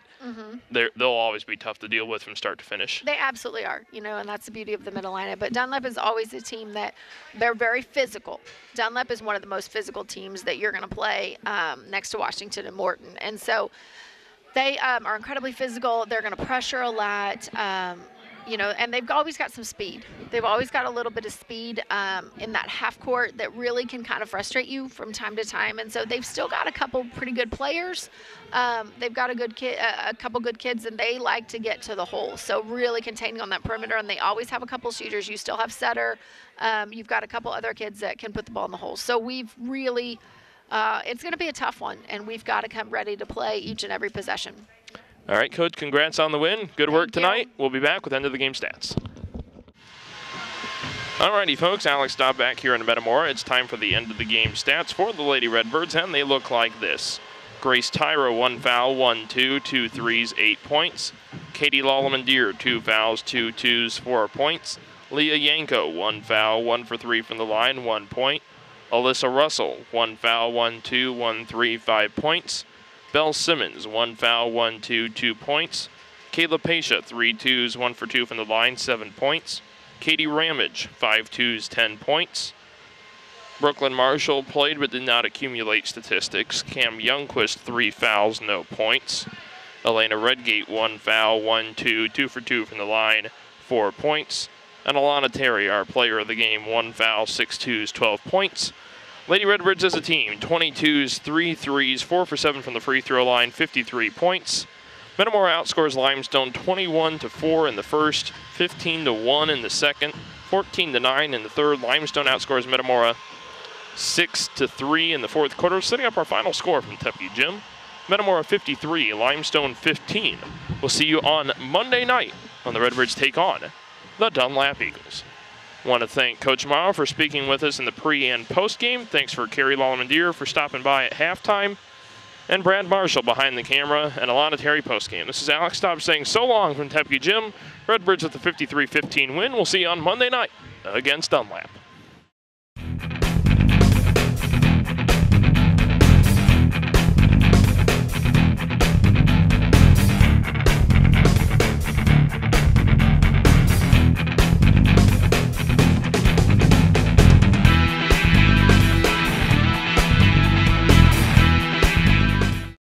they'll always be tough to deal with from start to finish. They absolutely are, and that's the beauty of the Mid-Atlantic. But Dunlap is always a team that they're very physical. Dunlap is one of the most physical teams that you're going to play next to Washington and Morton. And so they are incredibly physical. They're going to pressure a lot, and they've always got some speed. They've always got a little bit of speed in that half court that really can kind of frustrate you from time to time. And so they've still got a couple pretty good players. They've got a couple good kids, and they like to get to the hole. So really containing on that perimeter, and they always have a couple shooters. You still have Setter. You've got a couple other kids that can put the ball in the hole. So we've really it's going to be a tough one, and we've got to come ready to play each and every possession. All right, Coach, congrats on the win. Good work tonight. We'll be back with end-of-the-game stats. All righty, folks, Alex Staub back here in Metamora. It's time for the end-of-the-game stats for the Lady Redbirds, and they look like this. Grace Tyra, 1 foul, 1 2, 2 threes, 8 points. Katie Lallemand-Deer, 2 fouls, 2 twos, 4 points. Leah Yanko, 1 foul, 1 for 3 from the line, 1 point. Alyssa Russell, 1 foul, 1 2, 1 3, 5 points. Belle Simmons, 1 foul, 1 2, 2 points. Kayla Pasha, 3 twos, 1 for 2 from the line, 7 points. Katie Ramage, 5 twos, 10 points. Brooklyn Marshall played but did not accumulate statistics. Cam Youngquist, 3 fouls, no points. Elena Redgate, 1 foul, 1 2, 2 for 2 from the line, 4 points. And Alana Terry, our player of the game, 1 foul, 6 twos, 12 points. Lady Redbirds as a team, 22s, 3 threes, 4 for 7 from the free throw line, 53 points. Metamora outscores Limestone 21-4 in the first, 15-1 in the second, 14-9 in the third. Limestone outscores Metamora 6-3 in the fourth quarter, setting up our final score from Tepke Gym. Metamora 53, Limestone 15. We'll see you on Monday night when the Redbirds take on the Dunlap Eagles. Want to thank Coach Morrow for speaking with us in the pre and post game. Thanks for Carrie Lallemand-Deer for stopping by at halftime. And Brad Marshall behind the camera and Alana Terry post game. This is Alex Staub saying so long from Tepke Gym. Redbirds with the 53-15 win. We'll see you on Monday night against Dunlap.